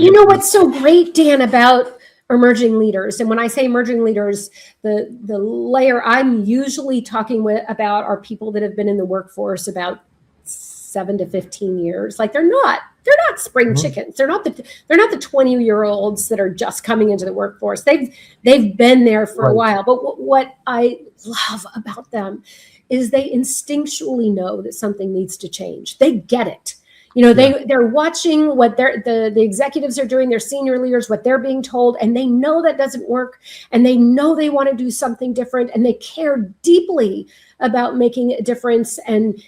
You know what's so great, Dan, about emerging leaders, and when I say emerging leaders, the layer I'm usually talking about are people that have been in the workforce about 7 to 15 years. Like they're not spring chickens. They're not the 20-year-olds that are just coming into the workforce. They've been there for a while. But what I love about them is they instinctually know that something needs to change. They get it. They're watching what the executives are doing, their senior leaders, what they're being told, and they know that doesn't work, and they know they want to do something different, and they care deeply about making a difference and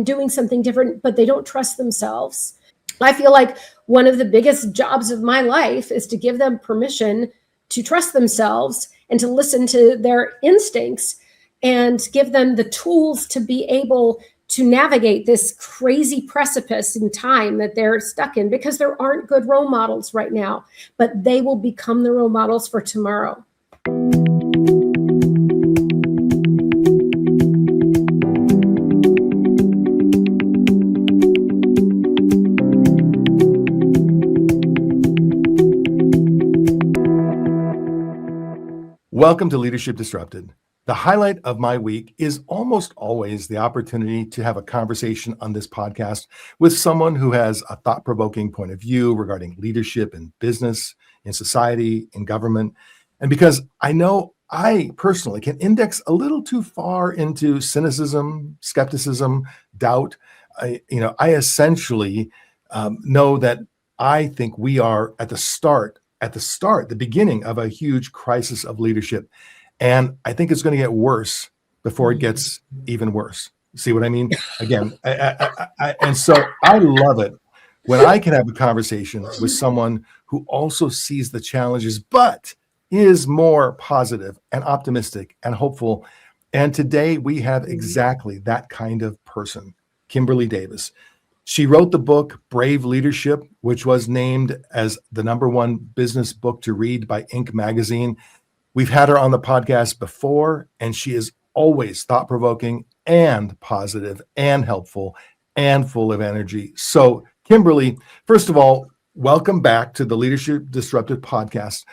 doing something different, but they don't trust themselves. I feel like one of the biggest jobs of my life is to give them permission to trust themselves and to listen to their instincts and give them the tools to be able to navigate this crazy precipice in time that they're stuck in, because there aren't good role models right now, but they will become the role models for tomorrow. Welcome to Leadership Disrupted. The highlight of my week is almost always the opportunity to have a conversation on this podcast with someone who has a thought-provoking point of view regarding leadership in business, in society, in government. And because I know I personally can index a little too far into cynicism, skepticism, doubt, I essentially know that I think we are at the beginning of a huge crisis of leadership. And I think it's going to get worse before it gets even worse. See what I mean? Again, and so I love it when I can have a conversation with someone who also sees the challenges, but is more positive and optimistic and hopeful. And today we have exactly that kind of person, Kimberly Davis. She wrote the book, Brave Leadership, which was named as the #1 business book to read by Inc. magazine. We've had her on the podcast before, and she is always thought-provoking and positive and helpful and full of energy. So, Kimberly, first of all, welcome back to the Leadership Disrupted podcast.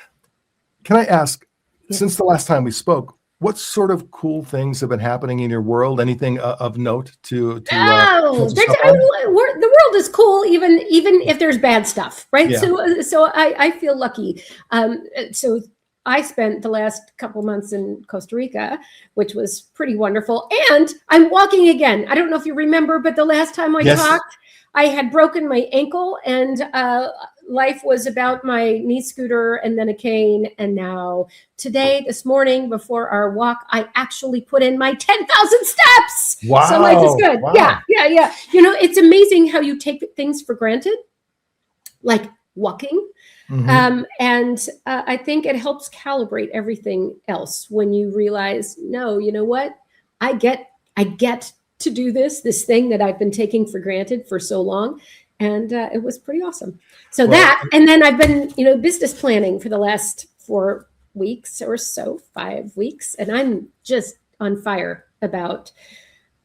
Can I ask, since the last time we spoke, what sort of cool things have been happening in your world? Anything of note to the world is cool, even if there's bad stuff, right? Yeah. So I feel lucky. So I spent the last couple months in Costa Rica, which was pretty wonderful. And I'm walking again. I don't know if you remember, but the last time I talked, I had broken my ankle, and life was about my knee scooter and then a cane. And now this morning before our walk, I actually put in my 10,000 steps. Wow. So life is good. Wow. Yeah. It's amazing how you take things for granted, like walking. Mm-hmm. And I think it helps calibrate everything else when you realize, no, you know what? I get to do this thing that I've been taking for granted for so long. And it was pretty awesome. So and then I've been, business planning for the last 4 weeks or so, 5 weeks. And I'm just on fire about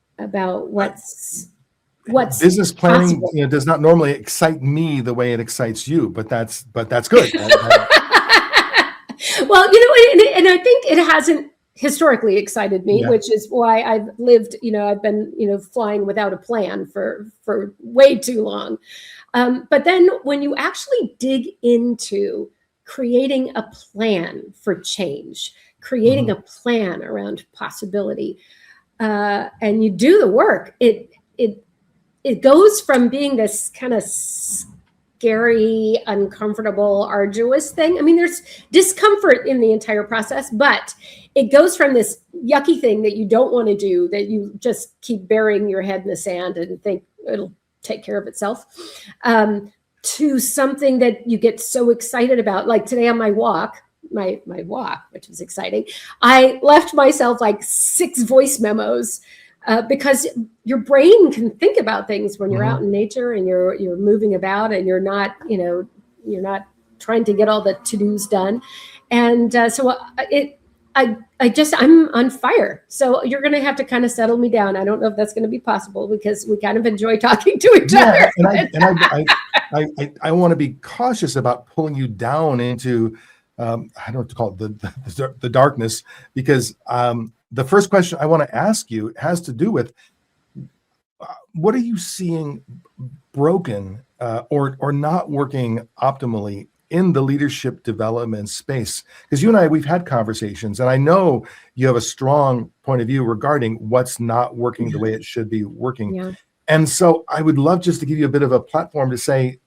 what's business planning does not normally excite me the way it excites you, but that's good. Well, and I think it hasn't historically excited me, which is why I've lived, I've been, flying without a plan for way too long. But then when you actually dig into creating a plan for change, creating a plan around possibility, and you do the work, it goes from being this kind of scary, uncomfortable, arduous thing. I mean, there's discomfort in the entire process, but it goes from this yucky thing that you don't want to do, that you just keep burying your head in the sand and think it'll take care of itself, to something that you get so excited about. Like today on my walk, which was exciting, I left myself like 6 voice memos. Because your brain can think about things when you're out in nature and you're moving about and you're not trying to get all the to-dos done. And so I'm on fire. So you're going to have to kind of settle me down. I don't know if that's going to be possible because we kind of enjoy talking to each other. And I want to be cautious about pulling you down into, I don't know what to call it, the darkness, because the first question I want to ask you has to do with what are you seeing broken or not working optimally in the leadership development space? Because you and I, we've had conversations, and I know you have a strong point of view regarding what's not working the way it should be working. Yeah. And so I would love just to give you a bit of a platform to say,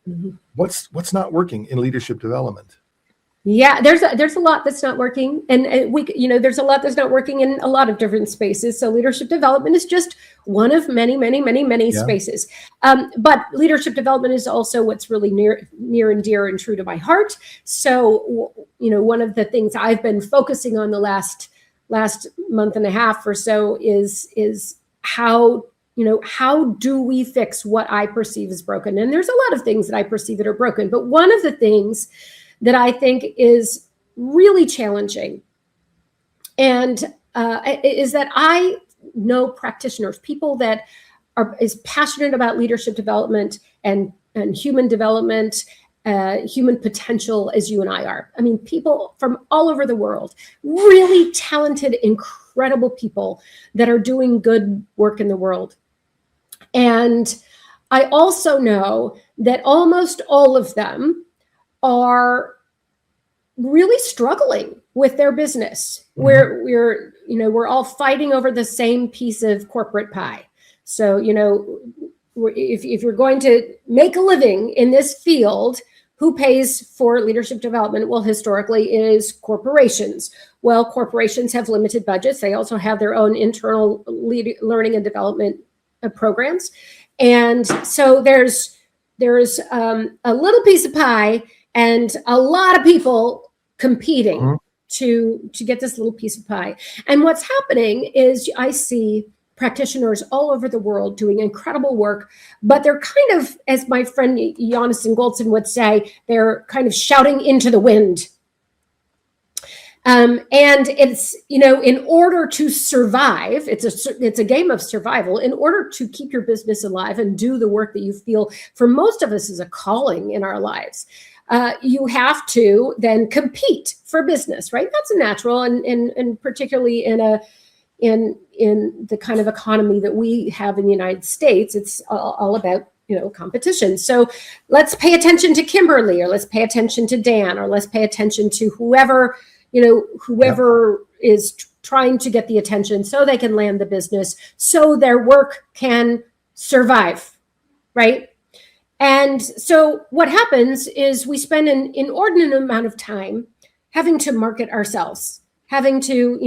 what's not working in leadership development? Yeah, there's a lot that's not working, and there's a lot that's not working in a lot of different spaces. So leadership development is just one of many spaces. But leadership development is also what's really near and dear and true to my heart. So one of the things I've been focusing on the last month and a half or so is how do we fix what I perceive as broken? And there's a lot of things that I perceive that are broken, but one of the things that I think is really challenging and is that I know practitioners, people that are as passionate about leadership development and human development, human potential as you and I are. I mean, people from all over the world, really talented, incredible people that are doing good work in the world. And I also know that almost all of them are really struggling with their business. We're all fighting over the same piece of corporate pie. So, if you're going to make a living in this field, who pays for leadership development? Well, historically it is corporations. Well, corporations have limited budgets. They also have their own internal learning and development programs. And so there's a little piece of pie and a lot of people competing to get this little piece of pie. And what's happening is I see practitioners all over the world doing incredible work, but they're kind of, as my friend Jonathan Goldson would say, they're kind of shouting into the wind. And it's, in order to survive, it's a game of survival. In order to keep your business alive and do the work that you feel for most of us is a calling in our lives, you have to then compete for business, right? That's a natural, and particularly in the kind of economy that we have in the United States, it's all about competition. So let's pay attention to Kimberly, or let's pay attention to Dan, or let's pay attention to whoever is trying to get the attention so they can land the business, so their work can survive, right? And so what happens is we spend an inordinate amount of time having to market ourselves, having to,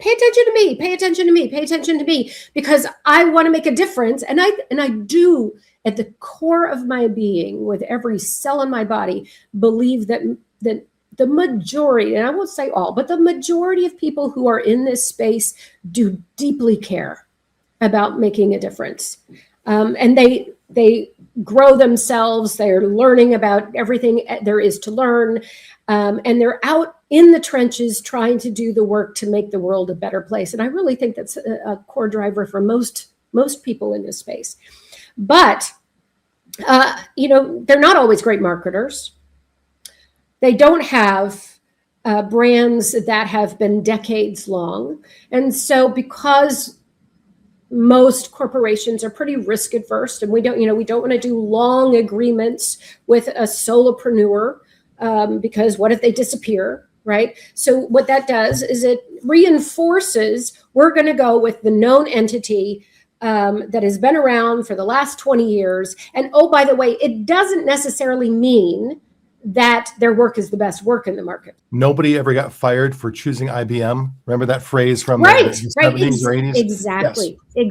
pay attention to me, pay attention to me, pay attention to me, because I want to make a difference. And I do, at the core of my being, with every cell in my body, believe that the majority, and I won't say all, but the majority of people who are in this space do deeply care about making a difference. And they grow themselves. They're learning about everything there is to learn. And they're out in the trenches trying to do the work to make the world a better place. And I really think that's a core driver for most people in this space. But, they're not always great marketers. They don't have brands that have been decades long. And so because most corporations are pretty risk adverse, and we don't want to do long agreements with a solopreneur, because what if they disappear, right? So what that does is it reinforces, we're going to go with the known entity that has been around for the last 20 years. And oh, by the way, it doesn't necessarily mean that their work is the best work in the market. Nobody ever got fired for choosing IBM. Remember that phrase from the 70s or 80s? Exactly. Yes.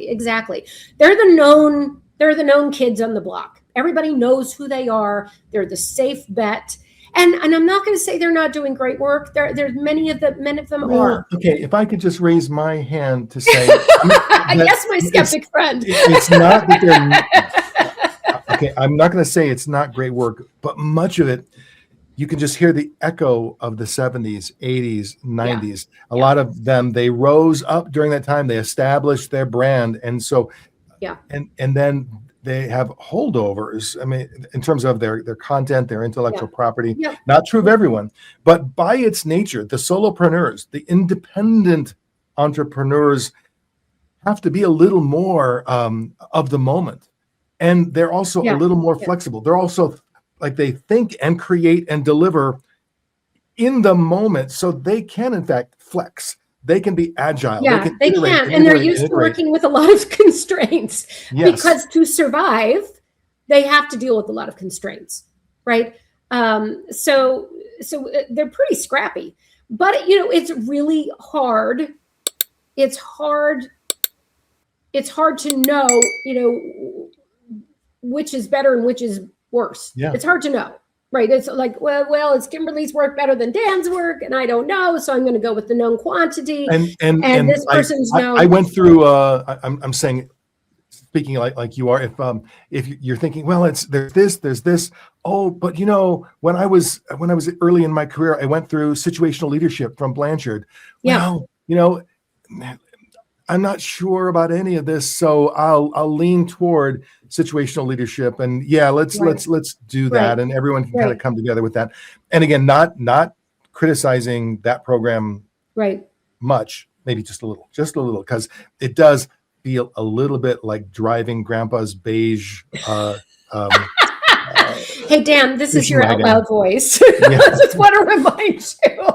Exactly. They're the known kids on the block. Everybody knows who they are. They're the safe bet. And I'm not going to say they're not doing great work. There's many of them are. Okay, if I could just raise my hand to say, yes, my skeptic friend. It's not that they're. Okay, I'm not going to say it's not great work, but much of it you can just hear the echo of the 70s, 80s, 90s. A Yeah. lot of them, they rose up during that time. They established their brand. And so, Yeah. and then they have holdovers. I mean, in terms of their content, their intellectual property, Yeah. not true of everyone, but by its nature, the solopreneurs, the independent entrepreneurs have to be a little more of the moment. And they're also a little more flexible. They're also like they think and create and deliver in the moment, so they can in fact flex. They can be agile. Yeah, they can. And they're used to working with a lot of constraints because to survive, they have to deal with a lot of constraints, right? So they're pretty scrappy, but it's really hard. It's hard to know, which is better and which is worse. Yeah. It's hard to know, right? It's like, well, it's Kimberly's work better than Dan's work, and I don't know, so I'm going to go with the known quantity. And this person's known. I went through. I'm saying, speaking like you are. If you're thinking, well, there's this. Oh, but when I was early in my career, I went through situational leadership from Blanchard. Well, I'm not sure about any of this, so I'll lean toward situational leadership, and let's do that, and everyone can kind of come together with that. And again, not criticizing that program much, maybe just a little, because it does feel a little bit like driving Grandpa's beige. Hey Dan, this is your out loud voice. I just want to remind you.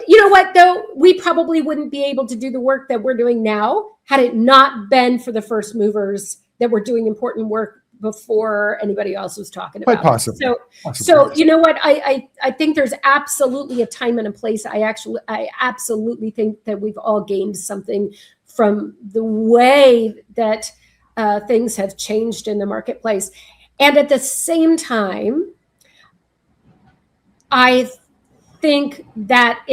You know what, though? We probably wouldn't be able to do the work that we're doing now had it not been for the first movers that were doing important work before anybody else was talking about. Quite possibly. So you know what? I think there's absolutely a time and a place. I absolutely think that we've all gained something from the way that things have changed in the marketplace. And at the same time, I think that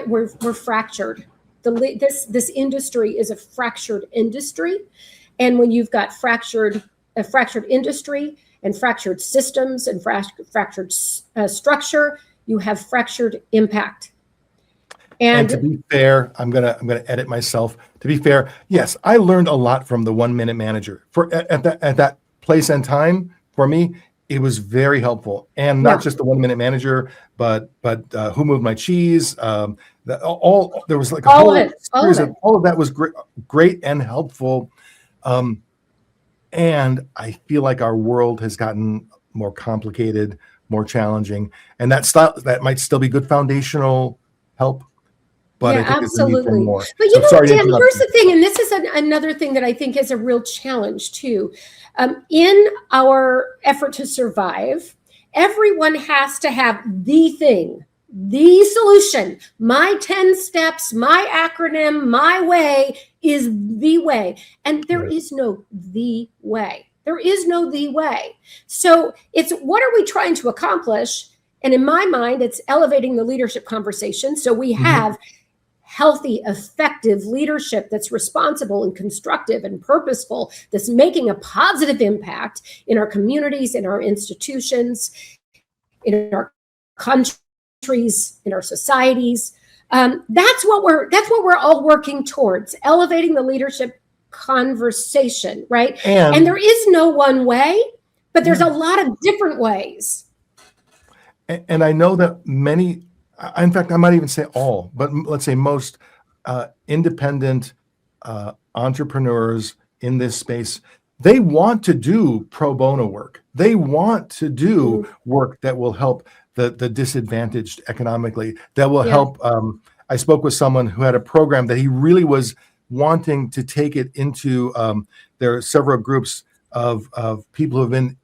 we're fractured. This industry is a fractured industry, and when you've got a fractured industry and fractured systems and fractured structure, you have fractured impact. And to be fair, I'm gonna edit myself. To be fair, yes, I learned a lot from the 1 Minute Manager. At that place and time for me. It was very helpful, and not just the 1 Minute Manager, but Who Moved My Cheese? There was like a whole series of all of that was great and helpful. And I feel like our world has gotten more complicated, more challenging, and that might still be good foundational help. But I think absolutely. More. But Dan, here's the thing, and this is another thing that I think is a real challenge too. In our effort to survive, everyone has to have the thing, the solution. My 10 steps, my acronym, my way is the way. And there is no the way. There is no the way. So it's what are we trying to accomplish? And in my mind, it's elevating the leadership conversation. So we have healthy, effective leadership that's responsible and constructive and purposeful, that's making a positive impact in our communities, in our institutions, in our countries, in our societies. That's what we're all working towards, elevating the leadership conversation, right? And there is no one way, but there's a lot of different ways. And I know that many, in fact, I might even say all, but let's say most independent entrepreneurs in this space, they want to do pro bono work. They want to do work that will help the disadvantaged economically, that will help. I spoke with someone who had a program that he really was wanting to take it into. There are several groups of people who have been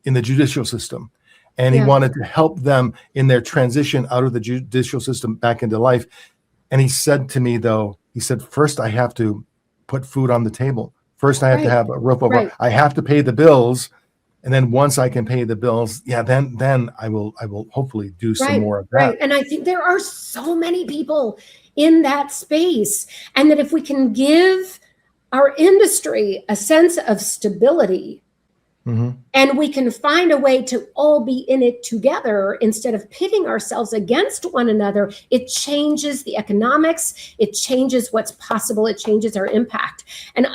in the judicial system. And he wanted to help them in their transition out of the judicial system back into life. And he said to me, though, first I have to put food on the table. First I have to have a roof over. I have to pay the bills. And then once I can pay the bills, then I will hopefully do some more of that. Right. And I think there are so many people in that space. And that if we can give our industry a sense of stability Mm-hmm. And we can find a way to all be in it together instead of pitting ourselves against one another. It changes the economics. It changes what's possible. It changes our impact. And,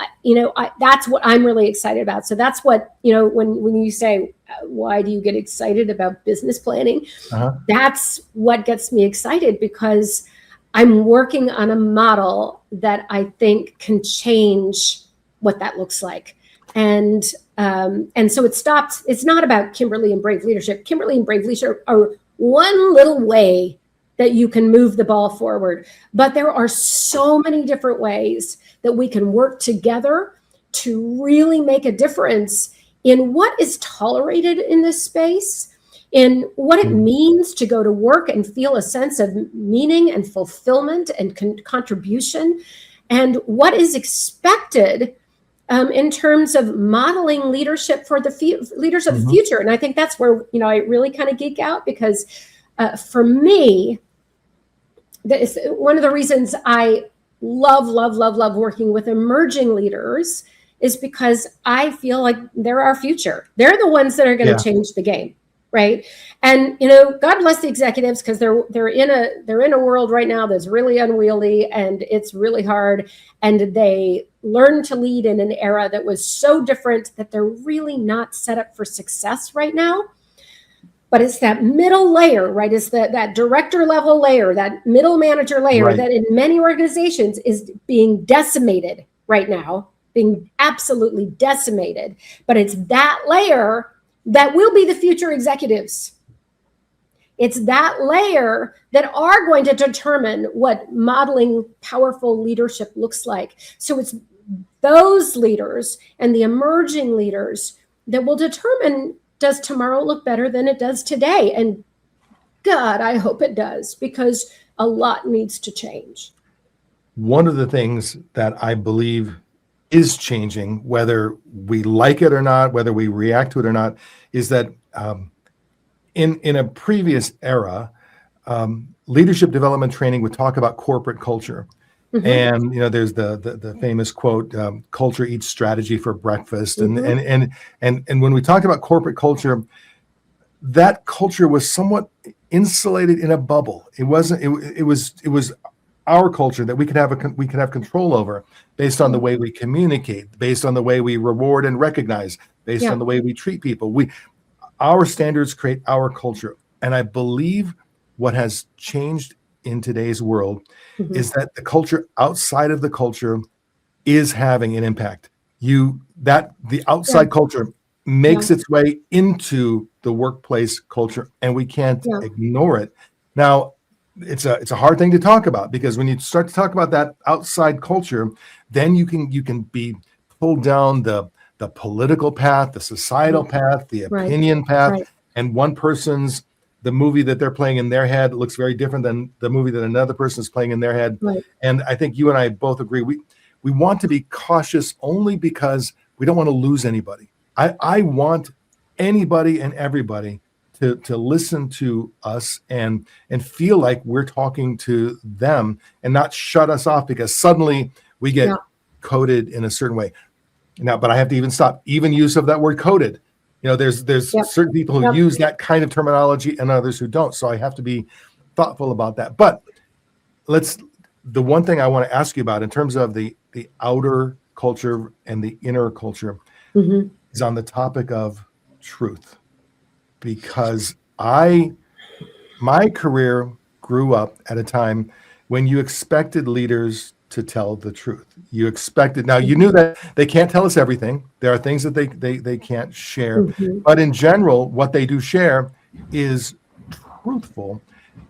that's what I'm really excited about. So that's what, when you say, why do you get excited about business planning? Uh-huh. That's what gets me excited, because I'm working on a model that I think can change what that looks like. And so it's not about Kimberly and Brave Leadership. Kimberly and Brave Leadership are one little way that you can move the ball forward. But there are so many different ways that we can work together to really make a difference in what is tolerated in this space, in what it means to go to work and feel a sense of meaning and fulfillment and contribution, and what is expected in terms of modeling leadership for the leaders of the future. And I think that's where, I really kind of geek out, because for me, one of the reasons I love working with emerging leaders is because I feel like they're our future. They're the ones that are going to change the game. Right. And, God bless the executives, because they're in a world right now that's really unwieldy and it's really hard. And they learned to lead in an era that was so different that they're really not set up for success right now. But it's that middle layer, right? It's that director level layer, that middle manager layer that in many organizations is being decimated right now, being absolutely decimated. But it's that layer that will be the future executives. It's that layer that are going to determine what modeling powerful leadership looks like. So it's those leaders and the emerging leaders that will determine, does tomorrow look better than it does today? And God, I hope it does, because a lot needs to change. One of the things that I believe is changing, whether we like it or not, whether we react to it or not, is that in a previous era, leadership development training would talk about corporate culture. And there's the famous quote, "Culture eats strategy for breakfast." And when we talked about corporate culture, that culture was somewhat insulated in a bubble. It wasn't. It was our culture that we could have control over, based on the way we communicate, based on the way we reward and recognize, based on the way we treat people. Our standards create our culture. And I believe what has changed in today's world is that the culture outside of the culture is having an impact. The outside culture makes its way into the workplace culture, and we can't ignore it. Now, it's a hard thing to talk about, because when you start to talk about that outside culture, then you can be pulled down the political path, the societal path, the opinion path, and one person's the movie that they're playing in their head looks very different than the movie that another person is playing in their head. And I think you and I both agree we want to be cautious, only because we don't want to lose anybody. I want anybody and everybody to listen to us and feel like we're talking to them, and not shut us off because suddenly we get coded in a certain way. Now, but I have to even stop use of that word coded. There's certain people who use that kind of terminology and others who don't. So I have to be thoughtful about that. But the one thing I want to ask you about in terms of the outer culture and the inner culture is on the topic of truth. Because my career grew up at a time when you expected leaders to tell the truth. You knew that they can't tell us everything. There are things that they can't share. But in general, what they do share is truthful.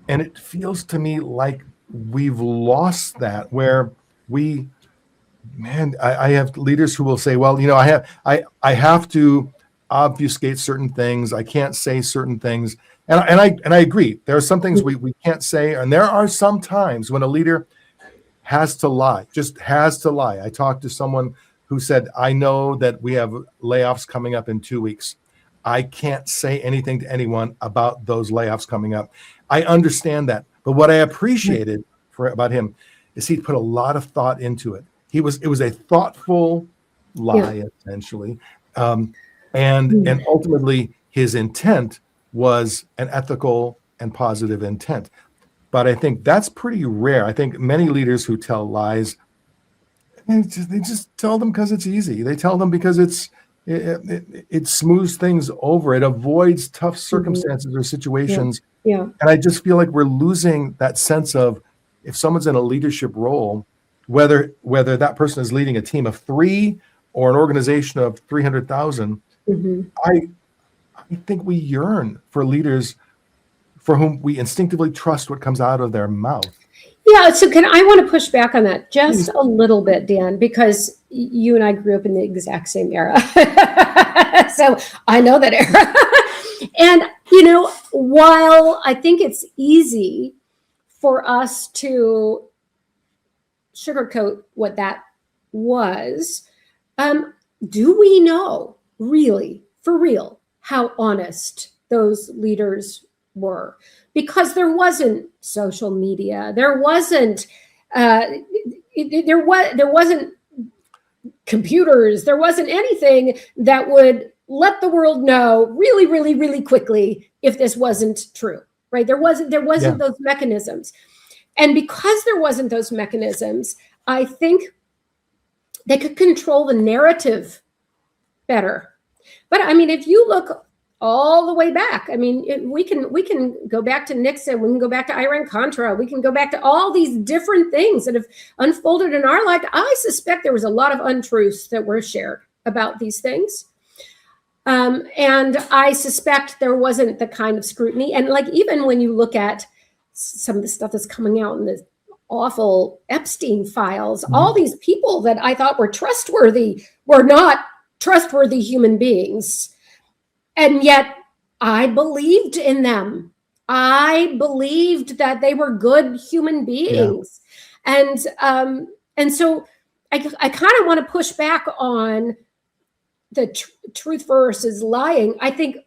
And it feels to me like we've lost that, where I have leaders who will say, well, I have to obfuscate certain things. I can't say certain things. And I agree. There are some things we can't say. And there are some times when a leader has to lie, just has to lie. I talked to someone who said, I know that we have layoffs coming up in 2 weeks. I can't say anything to anyone about those layoffs coming up. I understand that. But what I appreciated about him is he put a lot of thought into it. It was a thoughtful lie, essentially. And ultimately his intent was an ethical and positive intent. But I think that's pretty rare. I think many leaders who tell lies, they just tell them because it's easy. They tell them because it smooths things over. It avoids tough circumstances or situations. Yeah. And I just feel like we're losing that sense of, if someone's in a leadership role, whether that person is leading a team of 3 or an organization of 300,000, I think we yearn for leaders for whom we instinctively trust what comes out of their mouth. Yeah, so I want to push back on that just a little bit, Dan, because you and I grew up in the exact same era. So I know that era. And, while I think it's easy for us to sugarcoat what that was, do we know really, for real, how honest those leaders were? Because there wasn't social media, there wasn't computers, there wasn't anything that would let the world know really, really, really quickly if this wasn't true, right? There wasn't those mechanisms. And because there wasn't those mechanisms, I think they could control the narrative better. But I mean, if you look all the way back, I mean, we can go back to Nixon, we can go back to Iran-Contra, we can go back to all these different things that have unfolded in our life. I suspect there was a lot of untruths that were shared about these things. And I suspect there wasn't the kind of scrutiny. And like, even when you look at some of the stuff that's coming out in the awful Epstein files, all these people that I thought were trustworthy were not trustworthy human beings. And yet I believed in them. I believed that they were good human beings. Yeah. And so I kind of want to push back on the truth versus lying. I think,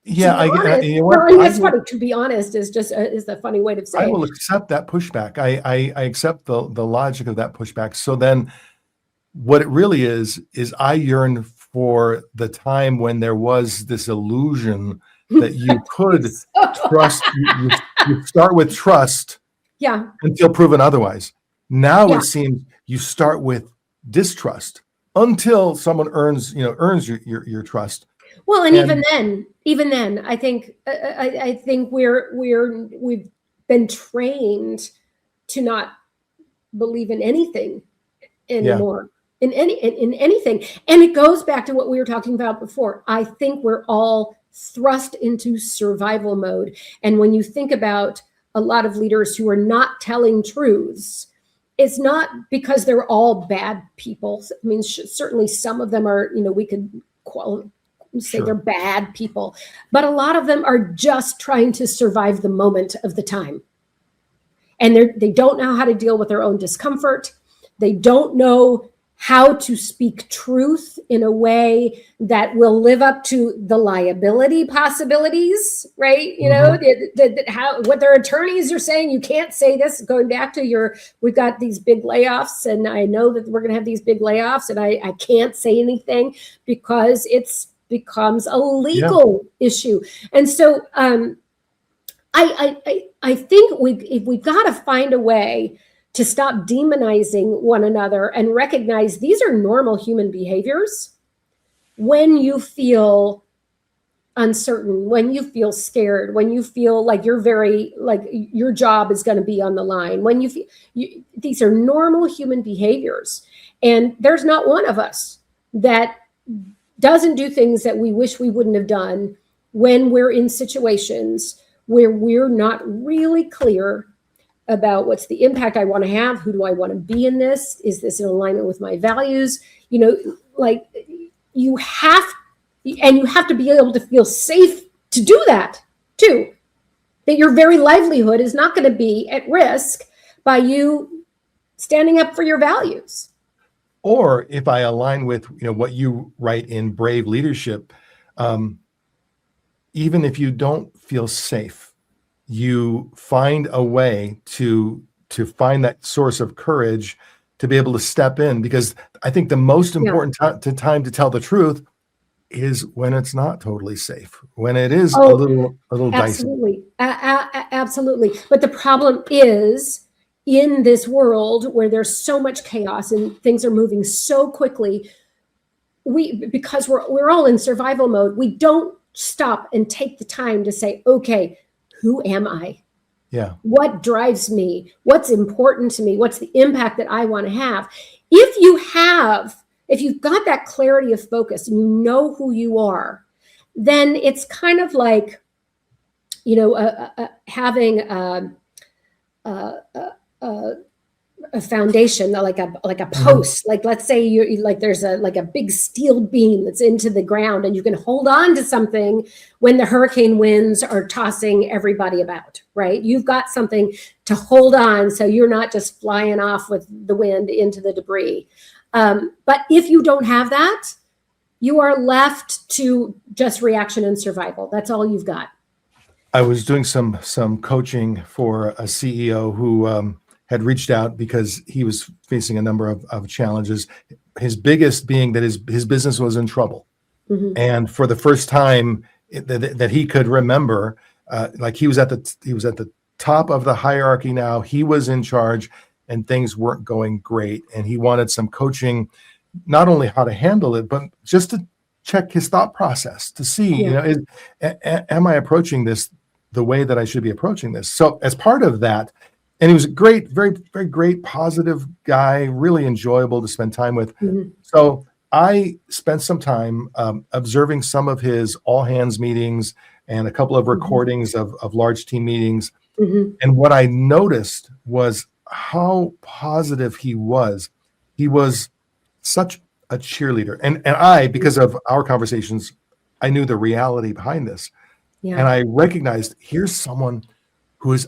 that's funny. To be honest is just is a funny way to say it. I will accept that pushback. I accept the logic of that pushback. So then what it really is I yearn for the time when there was this illusion that you could trust. You start with trust, until proven otherwise. Now it seems you start with distrust until someone earns your trust. Well, and even then, I think we've been trained to not believe in anything anymore. In anything. And it goes back to what we were talking about before. I think we're all thrust into survival mode. And when you think about a lot of leaders who are not telling truths, it's not because they're all bad people. I mean, certainly some of them are, we could say they're bad people, but a lot of them are just trying to survive the moment of the time. And they don't know how to deal with their own discomfort. They don't know how to speak truth in a way that will live up to the liability possibilities, right? What their attorneys are saying, you can't say this, going back to we've got these big layoffs, and I know that we're going to have these big layoffs, and I can't say anything because it's becomes a legal issue. And so I think we've got to find a way to stop demonizing one another and recognize these are normal human behaviors. When you feel uncertain, when you feel scared, when you feel like your job is going to be on the line, when these are normal human behaviors. And there's not one of us that doesn't do things that we wish we wouldn't have done when we're in situations where we're not really clear about what's the impact I want to have. Who do I want to be in this? Is this in alignment with my values? You have to be able to feel safe to do that too. That your very livelihood is not going to be at risk by you standing up for your values. Or if I align with what you write in Brave Leadership, even if you don't feel safe, you find a way to find that source of courage to be able to step in, because I think the most important time to tell the truth is when it's not totally safe, when it is Oh, a little dicey. absolutely. Absolutely. But the problem is, in this world where there's so much chaos and things are moving so quickly, because we're all in survival mode, we don't stop and take the time to say, okay, who am I? Yeah. What drives me? What's important to me? What's the impact that I want to have? If you've got that clarity of focus and you know who you are, then it's kind of like, having a foundation, like a post. Like, let's say you like there's a big steel beam that's into the ground, and you can hold on to something when the hurricane winds are tossing everybody about, right? You've got something to hold on, so you're not just flying off with the wind into the debris. But if you don't have that, you are left to just reaction and survival. That's all you've got. I was doing some coaching for a CEO who had reached out because he was facing a number of challenges. His biggest being that his business was in trouble, and for the first time that he could remember, like he was at the top of the hierarchy. Now he was in charge, and things weren't going great, and he wanted some coaching, not only how to handle it, but just to check his thought process to see, am I approaching this the way that I should be approaching this? So as part of that, and he was a great, very, very great, positive guy, really enjoyable to spend time with. So I spent some time observing some of his all hands meetings and a couple of recordings of large team meetings. And what I noticed was how positive he was. He was such a cheerleader. And I, because of our conversations, I knew the reality behind this. Yeah. And I recognized here's someone who is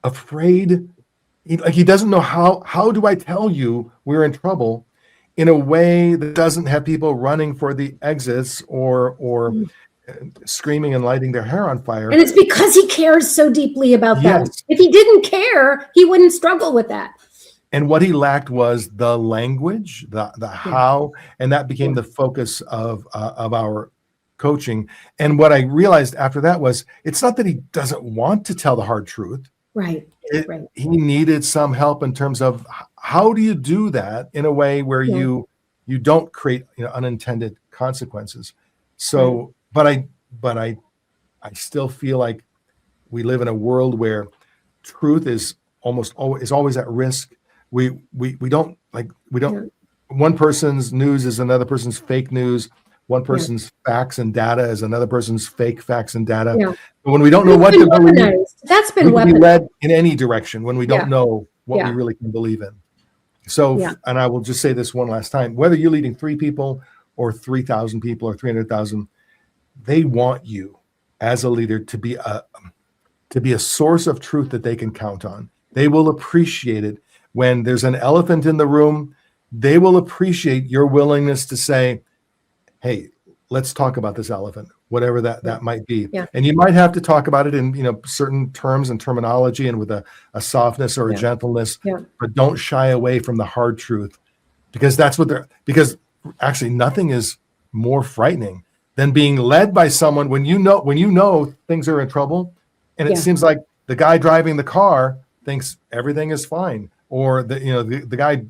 afraid. He doesn't know how do I tell you we're in trouble in a way that doesn't have people running for the exits or screaming and lighting their hair on fire. And it's because he cares so deeply about them. Yes. If he didn't care, he wouldn't struggle with that. And what he lacked was the language, the how, and that became the focus of our coaching. And what I realized after that was, it's not that he doesn't want to tell the hard truth. Right. He needed some help in terms of how do you do that in a way where you don't create unintended consequences. So, but I still feel like we live in a world where truth is always at risk. We don't one person's news is another person's fake news. One person's facts and data is another person's fake facts and data. Yeah. But when we don't know what to believe, that's been we can be led in any direction when we don't know what we really can believe in. So, and I will just say this one last time, whether you're leading 3 people or 3,000 people or 300,000, they want you as a leader to be a source of truth that they can count on. They will appreciate it. When there's an elephant in the room, they will appreciate your willingness to say, hey, let's talk about this elephant, whatever that might be. Yeah. And you might have to talk about it in certain terms and terminology and with a softness or a gentleness, but don't shy away from the hard truth, because because actually nothing is more frightening than being led by someone when you know things are in trouble, and it seems like the guy driving the car thinks everything is fine, or the guy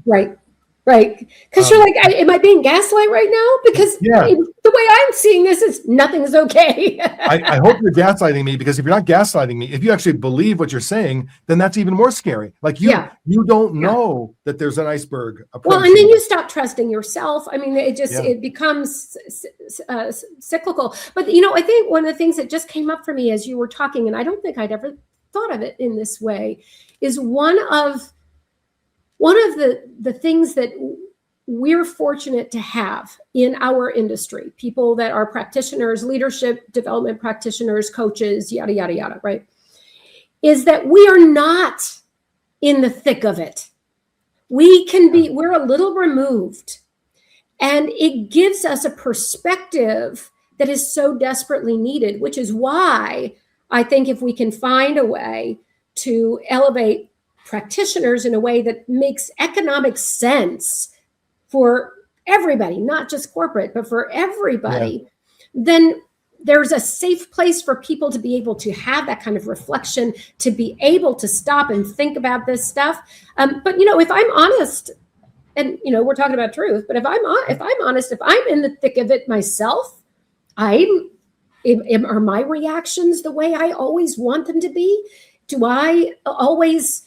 Right. Because you're like, am I being gaslight right now? Because the way I'm seeing this is nothing's okay. I hope you're gaslighting me, because if you're not gaslighting me, if you actually believe what you're saying, then that's even more scary. Like you don't know that there's an iceberg approaching. Well, and then you stop trusting yourself. I mean, it becomes cyclical. But, I think one of the things that just came up for me as you were talking, and I don't think I'd ever thought of it in this way, is one of the things that we're fortunate to have in our industry, people that are practitioners, leadership development practitioners, coaches, yada, yada, yada, right, is that we are not in the thick of it. We're a little removed, and it gives us a perspective that is so desperately needed, which is why I think if we can find a way to elevate practitioners in a way that makes economic sense for everybody, not just corporate, but for everybody, then there's a safe place for people to be able to have that kind of reflection, to be able to stop and think about this stuff. But if I'm honest, and we're talking about truth, but if I'm honest, if I'm in the thick of it myself, are my reactions the way I always want them to be? Do I always,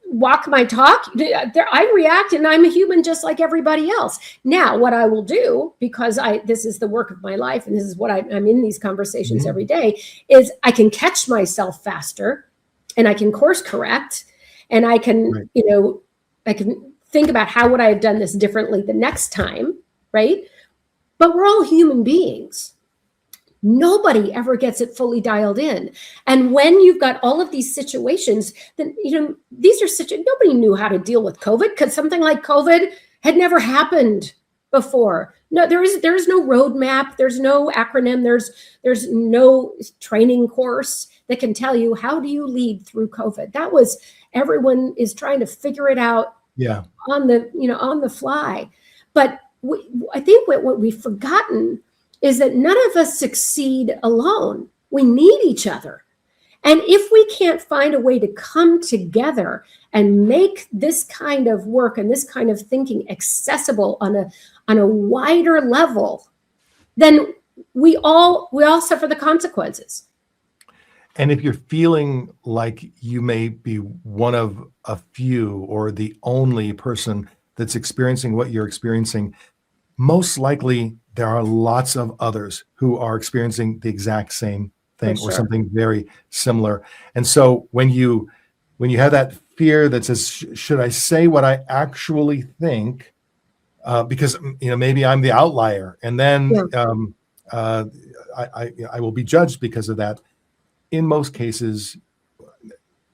walk my talk? I react, and I'm a human just like everybody else. Now, what I will do, because this is the work of my life, and this is what I'm in these conversations every day, is I can catch myself faster, and I can course correct, and I can, I can think about how would I have done this differently the next time, right? But we're all human beings. Nobody ever gets it fully dialed in. And when you've got all of these situations, then, these are nobody knew how to deal with COVID, because something like COVID had never happened before. No, there is no roadmap. There's no acronym. There's no training course that can tell you how do you lead through COVID. Everyone is trying to figure it out on the fly. But I think what we've forgotten is that none of us succeed alone. We need each other. And if we can't find a way to come together and make this kind of work and this kind of thinking accessible on a wider level, then we all suffer the consequences. And if you're feeling like you may be one of a few or the only person that's experiencing what you're experiencing, most likely there are lots of others who are experiencing the exact same thing or something very similar. And so when you have that fear that says, should I say what I actually think? Because maybe I'm the outlier, and then I will be judged because of that. In most cases,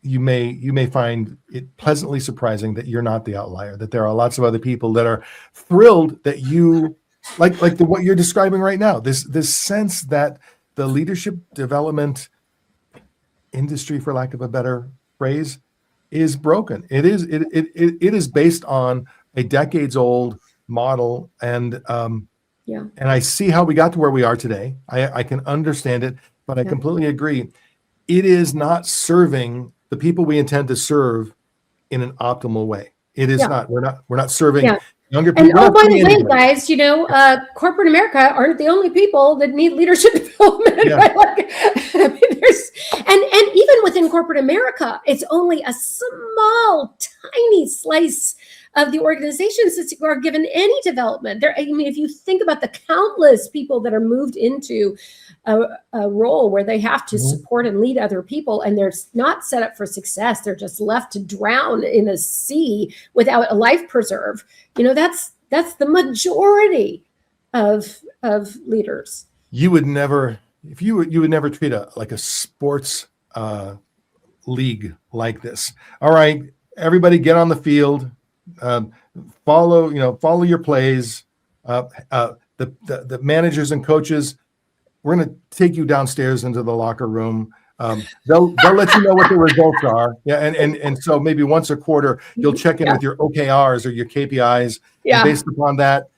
you may find it pleasantly surprising that you're not the outlier, that there are lots of other people that are thrilled that you what you're describing right now, this sense that the leadership development industry, for lack of a better phrase, is broken. It is based on a decades old model, and I see how we got to where we are today. I can understand it, but I completely agree. It is not serving the people we intend to serve in an optimal way. It is not. We're not serving younger people. And by the way, guys, corporate America aren't the only people that need leadership development. Yeah. Right? And even within corporate America, it's only a small, tiny slice of the organizations that are given any development. If you think about the countless people that are moved into a role where they have to support and lead other people, and they're not set up for success, they're just left to drown in a sea without a life preserve. That's the majority of leaders. You would never treat a sports league like this. All right, everybody get on the field. Follow your plays. The managers and coaches, we're going to take you downstairs into the locker room. They'll let you know what the results are. Yeah, and so maybe once a quarter you'll check in with your OKRs or your KPIs, and based upon that,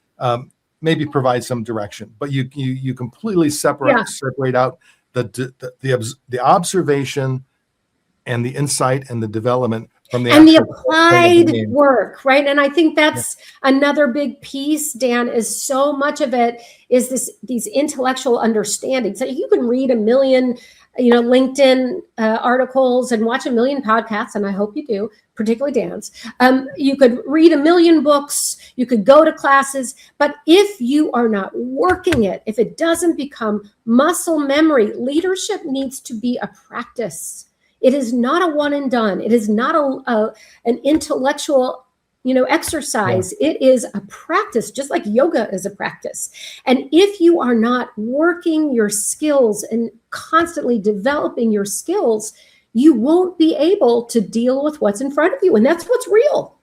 maybe provide some direction. But you completely separate out the observation and the insight and the development from the applied work, right? And I think that's another big piece, Dan, is so much of it is these intellectual understandings. So you can read 1 million, LinkedIn articles and watch 1 million podcasts, and I hope you do, particularly Dan's. You could read 1 million books, you could go to classes, but if you are not working it, if it doesn't become muscle memory, leadership needs to be a practice. It is not a one and done. It is not an intellectual, exercise. It is a practice, just like yoga is a practice. And if you are not working your skills and constantly developing your skills, you won't be able to deal with what's in front of you. And that's what's real.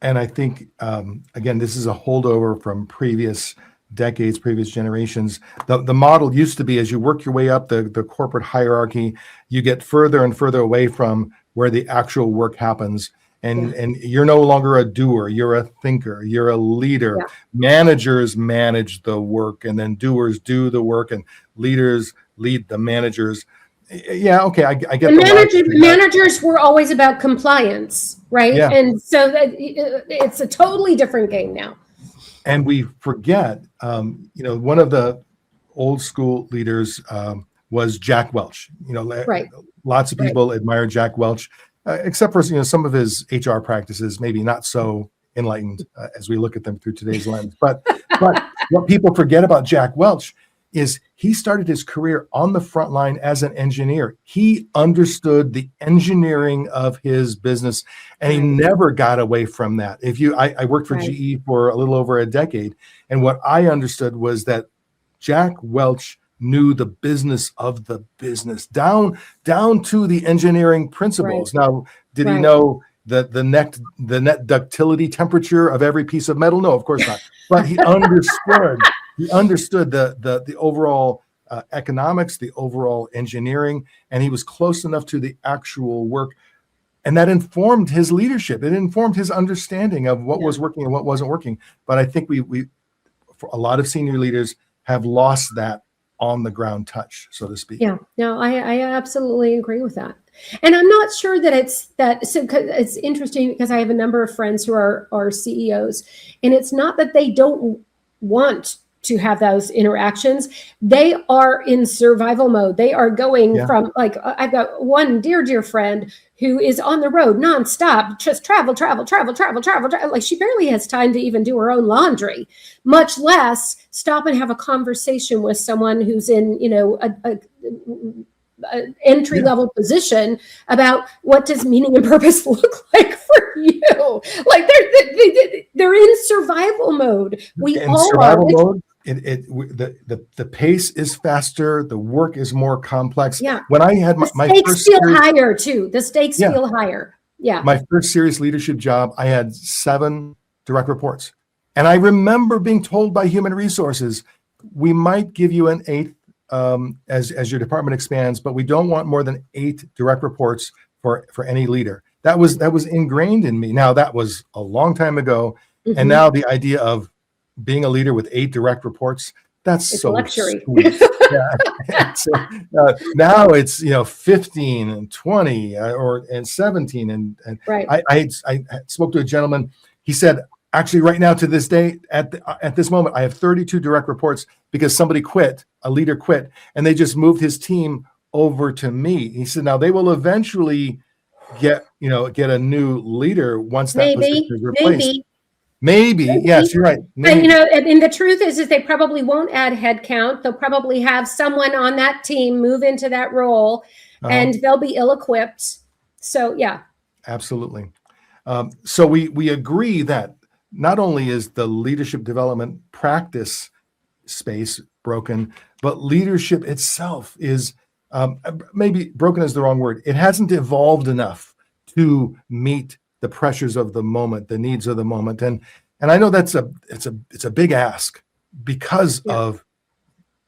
And I think, again, this is a holdover from previous decades, previous generations. The model used to be, as you work your way up the corporate hierarchy, you get further and further away from where the actual work happens. and you're no longer a doer, you're a thinker, you're a leader. Yeah. Managers manage the work, and then doers do the work, and leaders lead the managers. Yeah, okay, I get And the logic. managers were always about compliance, right? Yeah. And so that it's a totally different game now. And we forget, one of the old school leaders was Jack Welch. Right. Lots of people admire Jack Welch, except for some of his HR practices, maybe not so enlightened as we look at them through today's lens. But what people forget about Jack Welch is he started his career on the front line as an engineer. He understood the engineering of his business, and he never got away from that. I worked for GE for a little over a decade, and what I understood was that Jack Welch knew the business of the business down to the engineering principles. Now, did he know the net ductility temperature of every piece of metal? No, of course not. But he understood. He understood the overall economics, the overall engineering, and he was close enough to the actual work. And that informed his leadership. It informed his understanding of what was working and what wasn't working. But I think we for a lot of senior leaders have lost that on the ground touch, so to speak. Yeah, no, I absolutely agree with that. And I'm not sure that it's that. So it's interesting because I have a number of friends who are CEOs, and it's not that they don't want to have those interactions. They are in survival mode. They are going from, like, I've got one dear friend who is on the road nonstop, just travel. Like, she barely has time to even do her own laundry, much less stop and have a conversation with someone who's in, a entry-level position about what does meaning and purpose look like for you. Like, they're in survival mode. We all are. Mode. The pace is faster. The work is more complex. Yeah. When I had my stakes feel higher too. The stakes feel higher. Yeah. My first serious leadership job, I had 7 direct reports, and I remember being told by human resources, "We might give you an 8th as your department expands, but we don't want more than 8 direct reports for any leader." That was ingrained in me. Now, that was a long time ago, and now the idea of being a leader with 8 direct reports, it's so luxury. Sweet. Now it's 15 and 20 and 17 and I spoke to a gentleman. He said, actually, right now, to this day, at this moment, I have 32 direct reports because somebody quit, a leader quit, and they just moved his team over to me. He said, now they will eventually get a new leader once that position is replaced. Maybe. Yes, you're right. Maybe. And the truth is they probably won't add headcount. They'll probably have someone on that team move into that role, and they'll be ill-equipped. So, yeah. Absolutely. So we agree that not only is the leadership development practice space broken, but leadership itself is maybe broken is the wrong word. It hasn't evolved enough to meet the pressures of the moment, the needs of the moment, and I know it's a big ask because of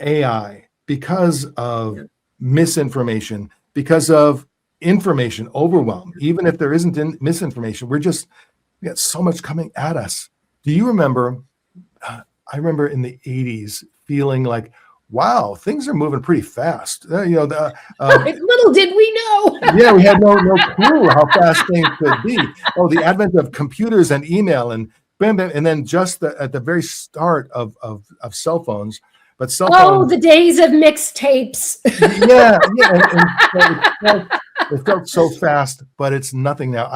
AI, because of misinformation, because of information overwhelm. Even if there isn't misinformation, we got so much coming at us. Do you remember? I remember in the 80s feeling like, wow, things are moving pretty fast. Little did we know. Yeah, we had no clue how fast things could be. Oh, the advent of computers and email and bam, and then just at the very start of cell phones. But cell phones, the days of mixtapes. It felt so fast, but it's nothing now.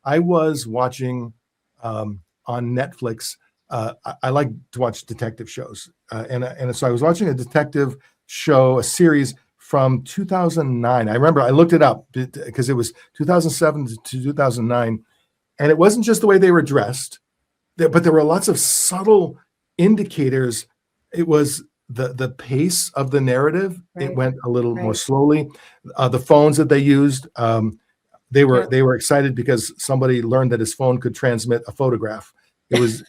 I was watching on Netflix. I like to watch detective shows, and so I was watching a detective show, a series from 2009. I remember I looked it up because it was 2007 to 2009, and it wasn't just the way they were dressed, but there were lots of subtle indicators. It was the pace of the narrative. Right. It went a little more slowly. The phones that they used, they were excited because somebody learned that his phone could transmit a photograph. It was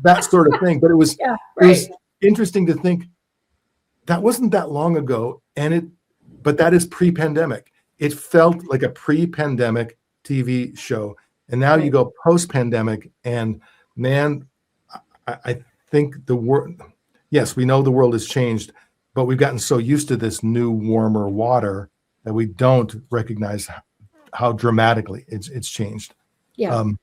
that sort of thing. But it was it was interesting to think that wasn't that long ago, but that is pre-pandemic. It felt like a pre-pandemic TV show. And now you Right. go post-pandemic, and man, I think the world, yes, we know the world has changed, but we've gotten so used to this new warmer water that we don't recognize how dramatically it's changed. Yeah. Um,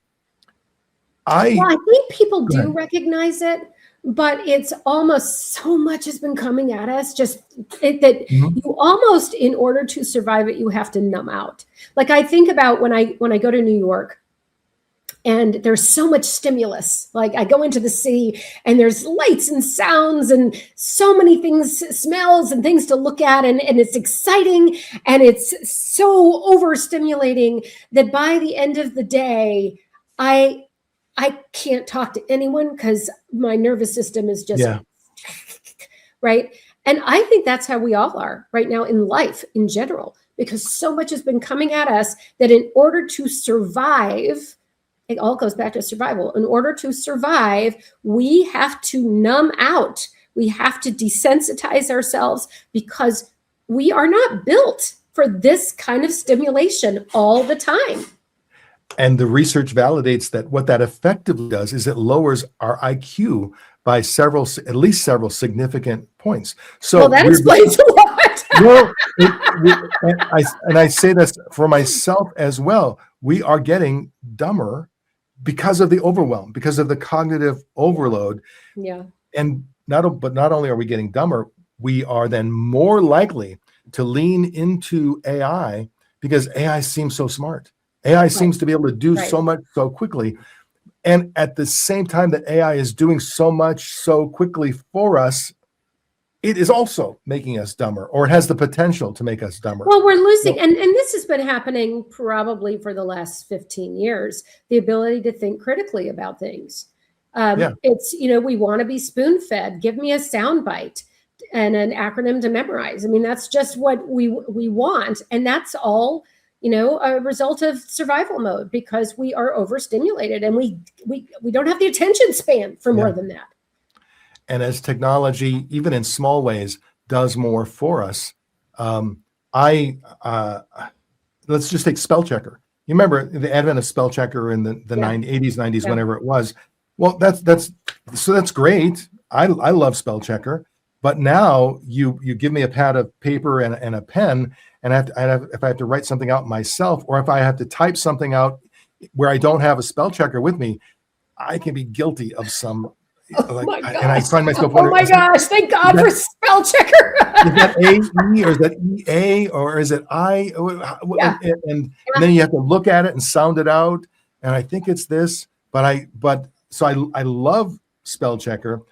Well, I think people Go do ahead. recognize it, but it's almost so much has been coming at us that Mhm. you almost, in order to survive it, you have to numb out. Like I think about when I go to New York and there's so much stimulus. Like I go into the city and there's lights and sounds and so many things, smells and things to look at, and it's exciting and it's so overstimulating that by the end of the day, I I can't talk to anyone because my nervous system is just Yeah. right. And I think that's how we all are right now in life in general, because so much has been coming at us that in order to survive, it all goes back to survival. In order to survive, we have to numb out. We have to desensitize ourselves because we are not built for this kind of stimulation all the time. And the research validates that what that effectively does is it lowers our IQ by at least several significant points. So Well, that explains a lot. well, and I say this for myself as well. We are getting dumber because of the overwhelm, because of the cognitive overload. Yeah. And not only are we getting dumber, we are then more likely to lean into AI because AI seems so smart. AI seems to be able to do Right. so much so quickly. And at the same time that AI is doing so much so quickly for us, it is also making us dumber, or it has the potential to make us dumber. Well, we're losing, So, and this has been happening probably for the last 15 years, the ability to think critically about things. yeah. It's, we want to be spoon fed. Give me a sound bite and an acronym to memorize. I mean, that's just what we want. And that's all, a result of survival mode because we are overstimulated and we don't have the attention span for more Yeah. than that. And as technology, even in small ways, does more for us, I let's just take spell checker. You remember the advent of spell checker in the Yeah. 80s, 90s, Yeah. whenever it was. Well, that's great. I love spell checker, but now you give me a pad of paper and a pen, and if I have to write something out myself, or if I have to type something out where I don't have a spell checker with me, I can be guilty of some. Oh my gosh. And I find myself Oh wondering, my gosh. Thank God for spell checker. is that AE or is that EA or is it I? Yeah. And then you have to look at it and sound it out. And I think it's this, so I love spell checker,